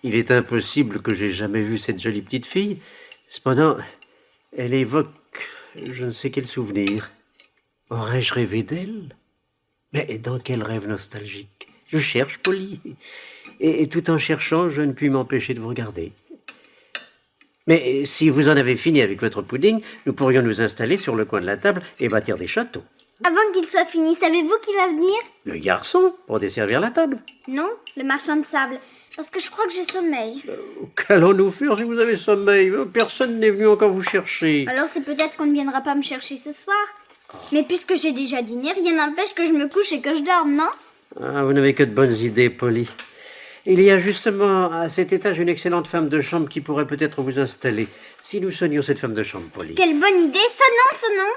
Speaker 1: il est impossible que j'aie jamais vu cette jolie petite fille. Cependant, elle évoque je ne sais quel souvenir. Aurais-je rêvé d'elle? Mais dans quel rêve nostalgique? Je cherche, Polly. Et tout en cherchant, je ne puis m'empêcher de vous regarder. Mais si vous en avez fini avec votre pudding, nous pourrions nous installer sur le coin de la table et bâtir des châteaux.
Speaker 8: Avant qu'il soit fini, savez-vous qui va venir?
Speaker 1: Le garçon, pour desservir la table.
Speaker 8: Non, le marchand de sable. Parce que je crois que j'ai sommeil.
Speaker 1: Qu'allons-nous faire si vous avez sommeil? Personne n'est venu encore vous chercher.
Speaker 8: Alors c'est peut-être qu'on ne viendra pas me chercher ce soir. Mais puisque j'ai déjà dîné, rien n'empêche que je me couche et que je dorme, non?
Speaker 1: Ah, vous n'avez que de bonnes idées, Polly. Il y a justement à cet étage une excellente femme de chambre qui pourrait peut-être vous installer. Si nous sonnions cette femme de chambre, Polly.
Speaker 8: Quelle bonne idée! Sonnons, sonnons!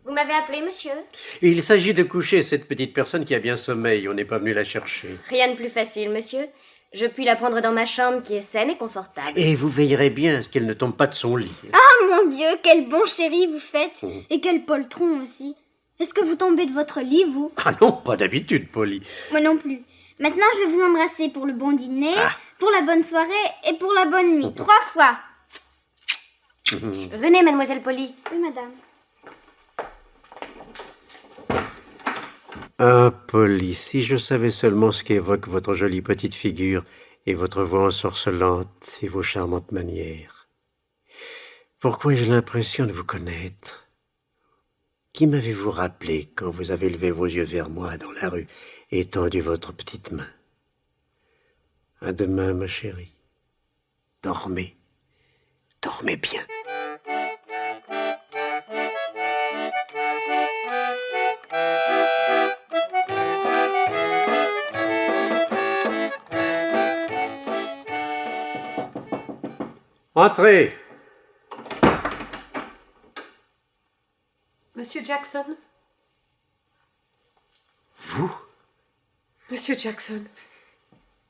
Speaker 5: Vous m'avez appelé, monsieur?
Speaker 1: Il s'agit de coucher cette petite personne qui a bien sommeil. On n'est pas venu la chercher.
Speaker 5: Rien de plus facile, monsieur. Je puis la prendre dans ma chambre qui est saine et confortable.
Speaker 1: Et vous veillerez bien à ce qu'elle ne tombe pas de son lit.
Speaker 8: Ah mon Dieu, quel bon chéri vous faites! Et quel poltron aussi! Est-ce que vous tombez de votre lit, vous?
Speaker 1: Ah non, pas d'habitude, Polly.
Speaker 8: Moi non plus. Maintenant, je vais vous embrasser pour le bon dîner, pour la bonne soirée et pour la bonne nuit. 3 fois.
Speaker 5: Venez, mademoiselle Polly.
Speaker 8: Oui, madame.
Speaker 1: Ah, Polly, si je savais seulement ce qu'évoque votre jolie petite figure et votre voix ensorcelante et vos charmantes manières. Pourquoi j'ai l'impression de vous connaître? Qui m'avez-vous rappelé quand vous avez levé vos yeux vers moi dans la rue et tendu votre petite main? À demain, ma chérie. Dormez. Dormez bien. Entrez.
Speaker 6: Monsieur Jackson?
Speaker 1: Vous?
Speaker 6: Monsieur Jackson,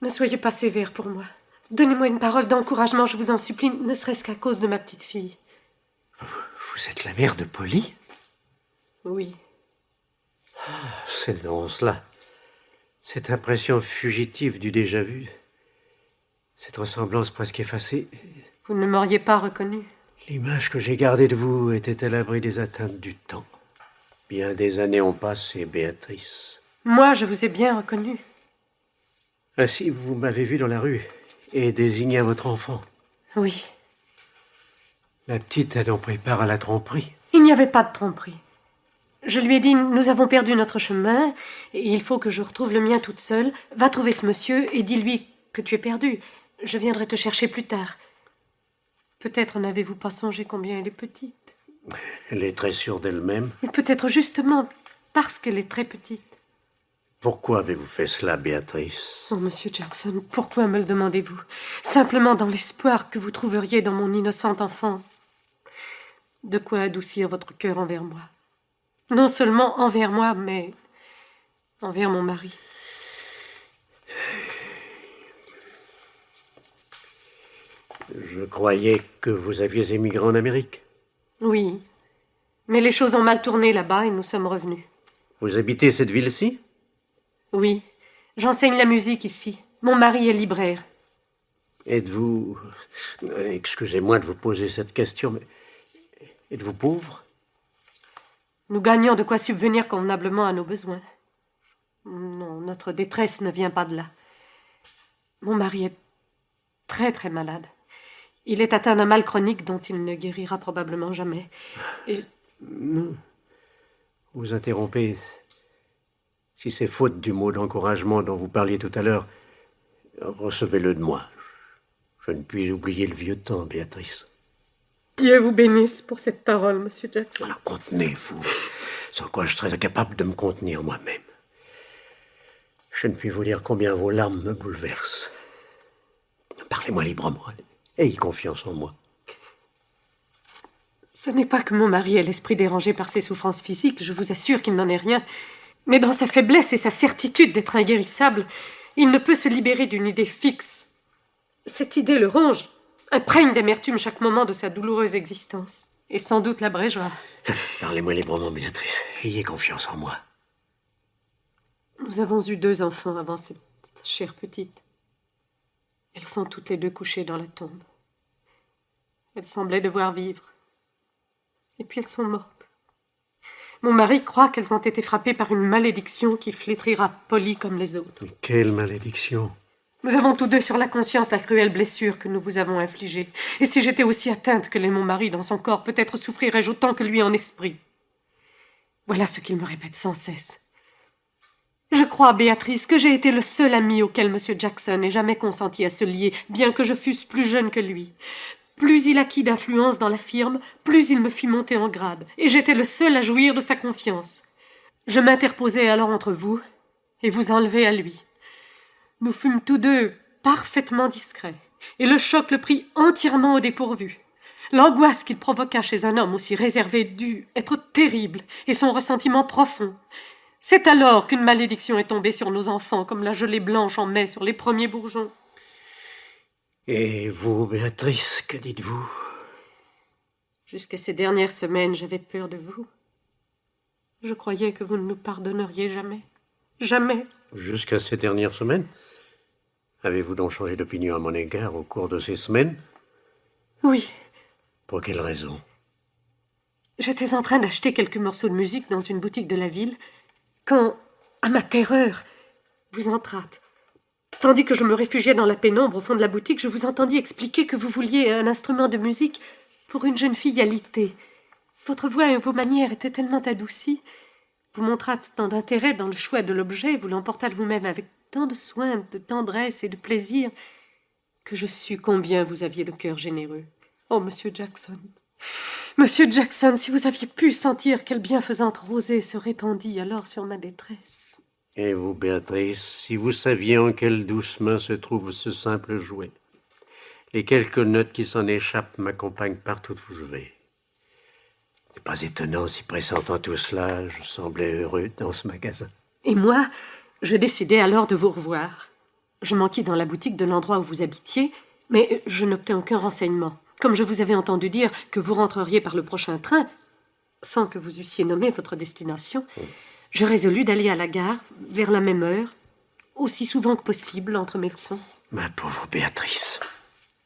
Speaker 6: ne soyez pas sévère pour moi. Donnez-moi une parole d'encouragement, je vous en supplie, ne serait-ce qu'à cause de ma petite fille.
Speaker 1: Vous êtes la mère de Polly?
Speaker 6: Oui.
Speaker 1: C'est donc cela. Cette impression fugitive du déjà-vu. Cette ressemblance presque effacée.
Speaker 6: Vous ne m'auriez pas reconnu.
Speaker 1: L'image que j'ai gardée de vous était à l'abri des atteintes du temps. Bien des années ont passé, Béatrice.
Speaker 6: Moi, je vous ai bien reconnu.
Speaker 1: Ainsi, vous m'avez vu dans la rue et désigné à votre enfant.
Speaker 6: Oui.
Speaker 1: La petite a donc pris part à la tromperie.
Speaker 6: Il n'y avait pas de tromperie. Je lui ai dit, nous avons perdu notre chemin, et il faut que je retrouve le mien toute seule. Va trouver ce monsieur et dis-lui que tu es perdu. Je viendrai te chercher plus tard. Peut-être n'avez-vous pas songé combien elle est petite.
Speaker 1: Elle est très sûre d'elle-même.
Speaker 6: Et peut-être justement parce qu'elle est très petite.
Speaker 1: Pourquoi avez-vous fait cela, Béatrice?
Speaker 6: Oh, monsieur Jackson, pourquoi me le demandez-vous? Simplement dans l'espoir que vous trouveriez dans mon innocente enfant de quoi adoucir votre cœur envers moi. Non seulement envers moi, mais envers mon mari.
Speaker 1: Je croyais que vous aviez émigré en Amérique.
Speaker 6: Oui, mais les choses ont mal tourné là-bas et nous sommes revenus.
Speaker 1: Vous habitez cette ville-ci?
Speaker 6: Oui, j'enseigne la musique ici. Mon mari est libraire.
Speaker 1: Êtes-vous... Excusez-moi de vous poser cette question, mais... Êtes-vous pauvre?
Speaker 6: Nous gagnons de quoi subvenir convenablement à nos besoins. Non, notre détresse ne vient pas de là. Mon mari est très très malade. Il est atteint d'un mal chronique dont il ne guérira probablement jamais. Et...
Speaker 1: Non. Vous interrompez. Si c'est faute du mot d'encouragement dont vous parliez tout à l'heure, recevez-le de moi. Je ne puis oublier le vieux temps, Béatrice.
Speaker 6: Dieu vous bénisse pour cette parole, monsieur Jackson.
Speaker 1: Alors, contenez-vous, sans quoi je serais incapable de me contenir moi-même. Je ne puis vous dire combien vos larmes me bouleversent. Parlez-moi librement, ayez confiance en moi.
Speaker 6: Ce n'est pas que mon mari ait l'esprit dérangé par ses souffrances physiques, je vous assure qu'il n'en est rien. Mais dans sa faiblesse et sa certitude d'être inguérissable, il ne peut se libérer d'une idée fixe. Cette idée le ronge, imprègne d'amertume chaque moment de sa douloureuse existence, et sans doute l'abrégera.
Speaker 1: Parlez-moi librement, Béatrice. Ayez confiance en moi.
Speaker 6: Nous avons eu 2 enfants avant cette chère petite. Elles sont toutes les 2 couchées dans la tombe. Elles semblaient devoir vivre. Et puis elles sont mortes. Mon mari croit qu'elles ont été frappées par une malédiction qui flétrira Polly comme les autres.
Speaker 1: Quelle malédiction!
Speaker 6: Nous avons tous 2 sur la conscience la cruelle blessure que nous vous avons infligée. Et si j'étais aussi atteinte que l'est mon mari dans son corps, peut-être souffrirais-je autant que lui en esprit. Voilà ce qu'il me répète sans cesse. Je crois, Béatrice, que j'ai été le seul ami auquel M. Jackson ait jamais consenti à se lier, bien que je fusse plus jeune que lui. Plus il acquit d'influence dans la firme, plus il me fit monter en grade, et j'étais le seul à jouir de sa confiance. Je m'interposai alors entre vous, et vous enlevai à lui. Nous fûmes tous 2 parfaitement discrets, et le choc le prit entièrement au dépourvu. L'angoisse qu'il provoqua chez un homme aussi réservé dut être terrible, et son ressentiment profond. C'est alors qu'une malédiction est tombée sur nos enfants, comme la gelée blanche en mai sur les premiers bourgeons.
Speaker 1: Et vous, Béatrice, que dites-vous?
Speaker 6: Jusqu'à ces dernières semaines, j'avais peur de vous. Je croyais que vous ne nous pardonneriez jamais. Jamais.
Speaker 1: Jusqu'à ces dernières semaines? Avez-vous donc changé d'opinion à mon égard au cours de ces semaines?
Speaker 6: Oui.
Speaker 1: Pour quelle raison?
Speaker 6: J'étais en train d'acheter quelques morceaux de musique dans une boutique de la ville, quand, à ma terreur, vous entrâtes. Tandis que je me réfugiais dans la pénombre au fond de la boutique, je vous entendis expliquer que vous vouliez un instrument de musique pour une jeune fille alitée. Votre voix et vos manières étaient tellement adoucies. Vous montrâtes tant d'intérêt dans le choix de l'objet, vous l'emportâtes vous-même avec tant de soin, de tendresse et de plaisir, que je sus combien vous aviez le cœur généreux. Oh, Monsieur Jackson! Monsieur Jackson, si vous aviez pu sentir quelle bienfaisante rosée se répandit alors sur ma détresse.
Speaker 1: Et vous, Béatrice, si vous saviez en quelle douce main se trouve ce simple jouet. Les quelques notes qui s'en échappent m'accompagnent partout où je vais. Ce n'est pas étonnant si, pressentant tout cela, je semblais heureux dans ce magasin.
Speaker 6: Et moi, je décidai alors de vous revoir. Je m'enquis dans la boutique de l'endroit où vous habitiez, mais je n'obtins aucun renseignement. Comme je vous avais entendu dire que vous rentreriez par le prochain train, sans que vous eussiez nommé votre destination, je résolus d'aller à la gare, vers la même heure, aussi souvent que possible, entre mes leçons.
Speaker 1: Ma pauvre Béatrice.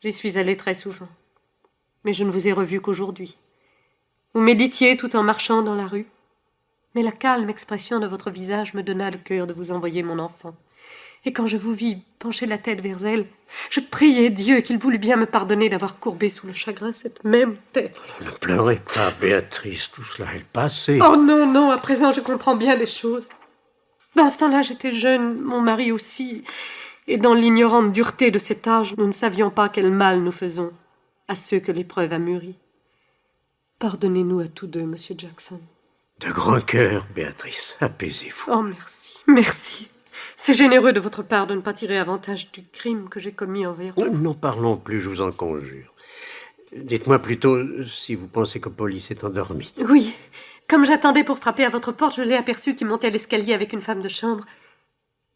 Speaker 6: J'y suis allée très souvent, mais je ne vous ai revu qu'aujourd'hui. Vous méditiez tout en marchant dans la rue, mais la calme expression de votre visage me donna le cœur de vous envoyer mon enfant. Et quand je vous vis pencher la tête vers elle, je priai Dieu qu'il voulût bien me pardonner d'avoir courbé sous le chagrin cette même tête.
Speaker 1: Ne pleurez pas, Béatrice, tout cela est passé.
Speaker 6: Oh non, non, à présent je comprends bien des choses. Dans ce temps-là, j'étais jeune, mon mari aussi, et dans l'ignorante dureté de cet âge, nous ne savions pas quel mal nous faisons à ceux que l'épreuve a mûris. Pardonnez-nous à tous 2, Monsieur Jackson.
Speaker 1: De grand cœur, Béatrice, apaisez-vous.
Speaker 6: Oh, merci, merci. C'est généreux de votre part de ne pas tirer avantage du crime que j'ai commis envers vous.
Speaker 1: N'en parlons plus, je vous en conjure. Dites-moi plutôt si vous pensez que Polly s'est endormie.
Speaker 6: Oui. Comme j'attendais pour frapper à votre porte, je l'ai aperçu qui montait l'escalier avec une femme de chambre.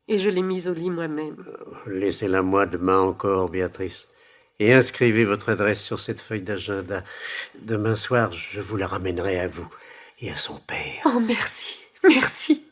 Speaker 6: Et je l'ai mise au lit moi-même.
Speaker 1: Laissez-la moi demain encore, Béatrice. Et inscrivez votre adresse sur cette feuille d'agenda. Demain soir, je vous la ramènerai à vous et à son père.
Speaker 6: Oh, merci, merci.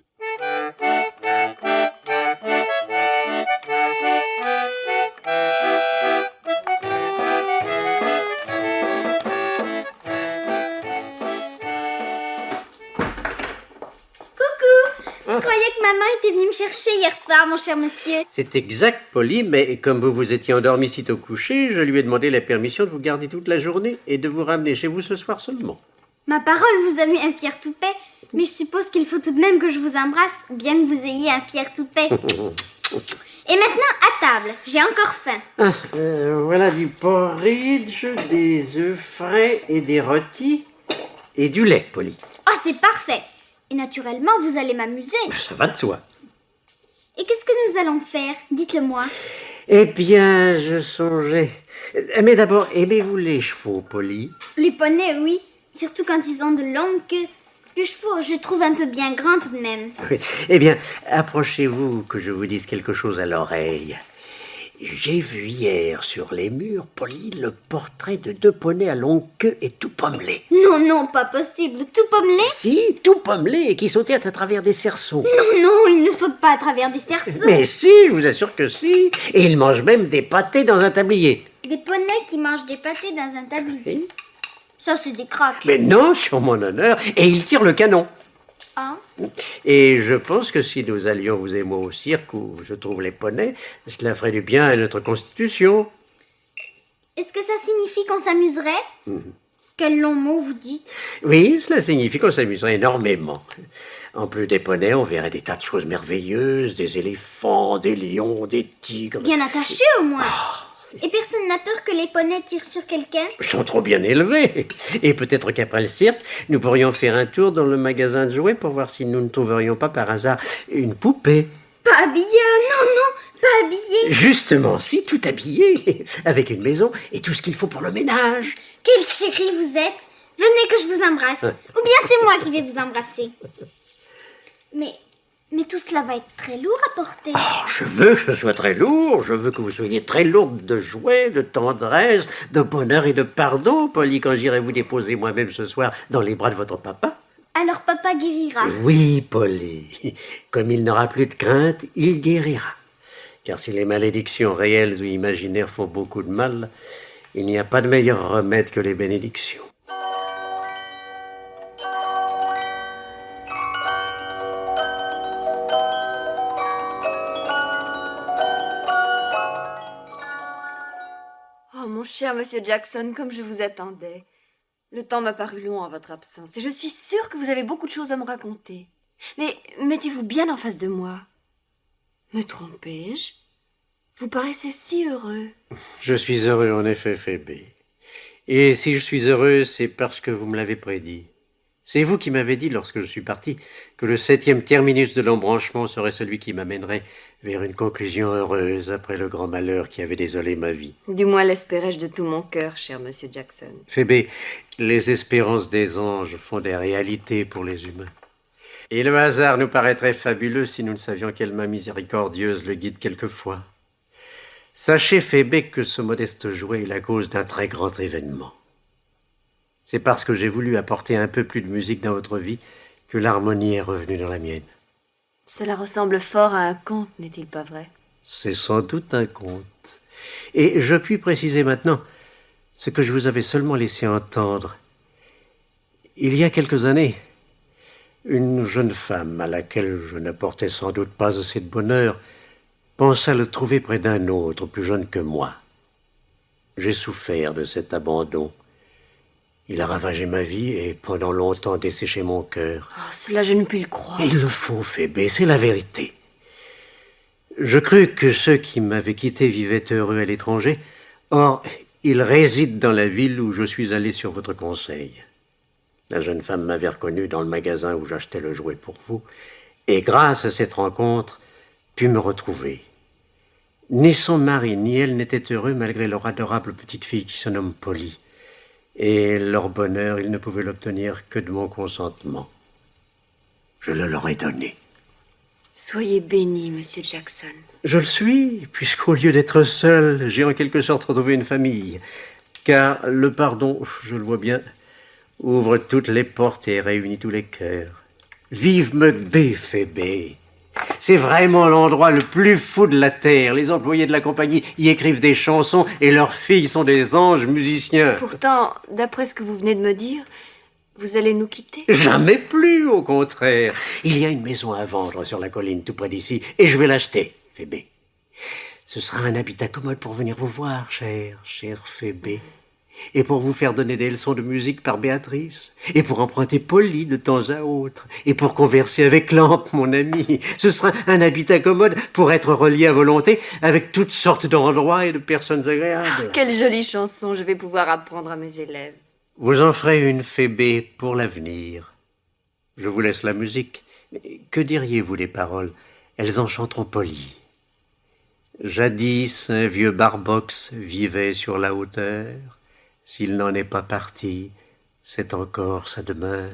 Speaker 8: Je croyais que maman était venue me chercher hier soir, mon cher monsieur.
Speaker 1: C'est exact, Polly, mais comme vous vous étiez endormi sitôt couché, je lui ai demandé la permission de vous garder toute la journée et de vous ramener chez vous ce soir seulement.
Speaker 8: Ma parole, vous avez un fier toupet, mais je suppose qu'il faut tout de même que je vous embrasse, bien que vous ayez un fier toupet. Et maintenant, à table, j'ai encore faim.
Speaker 1: Voilà du porridge, des œufs frais et des rôtis et du lait, Polly.
Speaker 8: Oh, c'est parfait. Et naturellement, vous allez m'amuser.
Speaker 1: Ça va de soi.
Speaker 8: Et qu'est-ce que nous allons faire? Dites-le-moi.
Speaker 1: Eh bien, je songeais... Mais d'abord, aimez-vous les chevaux, Polly?
Speaker 8: Les poneys, oui. Surtout quand ils ont de longues queues. Le chevaux, je le trouve un peu bien grand tout de même.
Speaker 1: Oui. Eh bien, approchez-vous que je vous dise quelque chose à l'oreille. J'ai vu hier sur les murs, Polly, le portrait de 2 poneys à longue queue et tout pommelés.
Speaker 8: Non, non, pas possible. Tout pommelé?
Speaker 1: Si, tout pommelés et qui sautaient à travers des cerceaux.
Speaker 8: Non, non, ils ne sautent pas à travers des cerceaux.
Speaker 1: Mais si, je vous assure que si. Et ils mangent même des pâtés dans un tablier.
Speaker 8: Des poneys qui mangent des pâtés dans un tablier. Ça, c'est des craques.
Speaker 1: Mais non, sur mon honneur. Et ils tirent le canon.
Speaker 8: Ah.
Speaker 1: Et je pense que si nous allions, vous et moi, au cirque où je trouve les poneys, cela ferait du bien à notre constitution.
Speaker 8: Est-ce que ça signifie qu'on s'amuserait? Quel long mot vous dites?
Speaker 1: Oui, cela signifie qu'on s'amuserait énormément. En plus des poneys, on verrait des tas de choses merveilleuses, des éléphants, des lions, des tigres.
Speaker 8: Bien attachés au moins. Et personne n'a peur que les poneys tirent sur quelqu'un?
Speaker 1: Ils sont trop bien élevés. Et peut-être qu'après le cirque, nous pourrions faire un tour dans le magasin de jouets pour voir si nous ne trouverions pas par hasard une poupée.
Speaker 8: Pas habillé, non, non, pas habillé.
Speaker 1: Justement, si, tout habillé, avec une maison et tout ce qu'il faut pour le ménage.
Speaker 8: Quel chéri vous êtes. Venez que je vous embrasse. Ou bien c'est moi qui vais vous embrasser. Mais tout cela va être très lourd à porter.
Speaker 1: Oh, je veux que ce soit très lourd. Je veux que vous soyez très lourde de joie, de tendresse, de bonheur et de pardon, Polly, quand j'irai vous déposer moi-même ce soir dans les bras de votre papa.
Speaker 8: Alors papa guérira.
Speaker 1: Oui, Polly. Comme il n'aura plus de crainte, il guérira. Car si les malédictions réelles ou imaginaires font beaucoup de mal, il n'y a pas de meilleur remède que les bénédictions.
Speaker 5: Oh, mon cher monsieur Jackson, comme je vous attendais. Le temps m'a paru long en votre absence, et je suis sûre que vous avez beaucoup de choses à me raconter. Mais mettez-vous bien en face de moi. Me trompais-je? Vous paraissez si heureux.
Speaker 1: Je suis heureux, en effet, Phébé. Et si je suis heureux, c'est parce que vous me l'avez prédit. C'est vous qui m'avez dit, lorsque je suis parti, que le 7e terminus de l'embranchement serait celui qui m'amènerait vers une conclusion heureuse après le grand malheur qui avait désolé ma vie.
Speaker 5: Du moins l'espérais-je de tout mon cœur, cher monsieur Jackson.
Speaker 1: Phébé, les espérances des anges font des réalités pour les humains. Et le hasard nous paraîtrait fabuleux si nous ne savions quelle main miséricordieuse le guide quelquefois. Sachez, Phébé, que ce modeste jouet est la cause d'un très grand événement. C'est parce que j'ai voulu apporter un peu plus de musique dans votre vie que l'harmonie est revenue dans la mienne.
Speaker 5: Cela ressemble fort à un conte, n'est-il pas vrai?
Speaker 1: C'est sans doute un conte. Et je puis préciser maintenant ce que je vous avais seulement laissé entendre. Il y a quelques années, une jeune femme à laquelle je n'apportais sans doute pas assez de bonheur pensa le trouver près d'un autre, plus jeune que moi. J'ai souffert de cet abandon. Il a ravagé ma vie et pendant longtemps desséché mon cœur.
Speaker 5: Oh, cela je ne puis le croire.
Speaker 1: Il le faut, Phébé, c'est la vérité. Je crus que ceux qui m'avaient quitté vivaient heureux à l'étranger. Or, ils résident dans la ville où je suis allé sur votre conseil. La jeune femme m'avait reconnu dans le magasin où j'achetais le jouet pour vous, et grâce à cette rencontre, put me retrouver. Ni son mari, ni elle n'étaient heureux malgré leur adorable petite fille qui se nomme Polly. Et leur bonheur, ils ne pouvaient l'obtenir que de mon consentement. Je le leur ai donné.
Speaker 5: Soyez béni, monsieur Jackson.
Speaker 1: Je le suis, puisqu'au lieu d'être seul, j'ai en quelque sorte retrouvé une famille. Car le pardon, je le vois bien, ouvre toutes les portes et réunit tous les cœurs. Vive Mugby, Phébé! C'est vraiment l'endroit le plus fou de la terre. Les employés de la compagnie y écrivent des chansons et leurs filles sont des anges musiciens.
Speaker 5: Pourtant, d'après ce que vous venez de me dire, vous allez nous quitter?
Speaker 1: Jamais plus, au contraire. Il y a une maison à vendre sur la colline tout près d'ici et je vais l'acheter, Phébé. Ce sera un habitat commode pour venir vous voir, chère Phébé. et pour vous faire donner des leçons de musique par Béatrice, et pour emprunter Polly de temps à autre, et pour converser avec Lampe, mon ami. Ce sera un habitat commode pour être relié à volonté avec toutes sortes d'endroits et de personnes agréables.
Speaker 5: Quelle jolie chanson je vais pouvoir apprendre à mes élèves.
Speaker 1: Vous en ferez une Phébé pour l'avenir. Je vous laisse la musique. Que diriez-vous des paroles? Elles enchanteront Polly. Jadis, un vieux barbox vivait sur la hauteur. S'il n'en est pas parti, c'est encore sa demeure.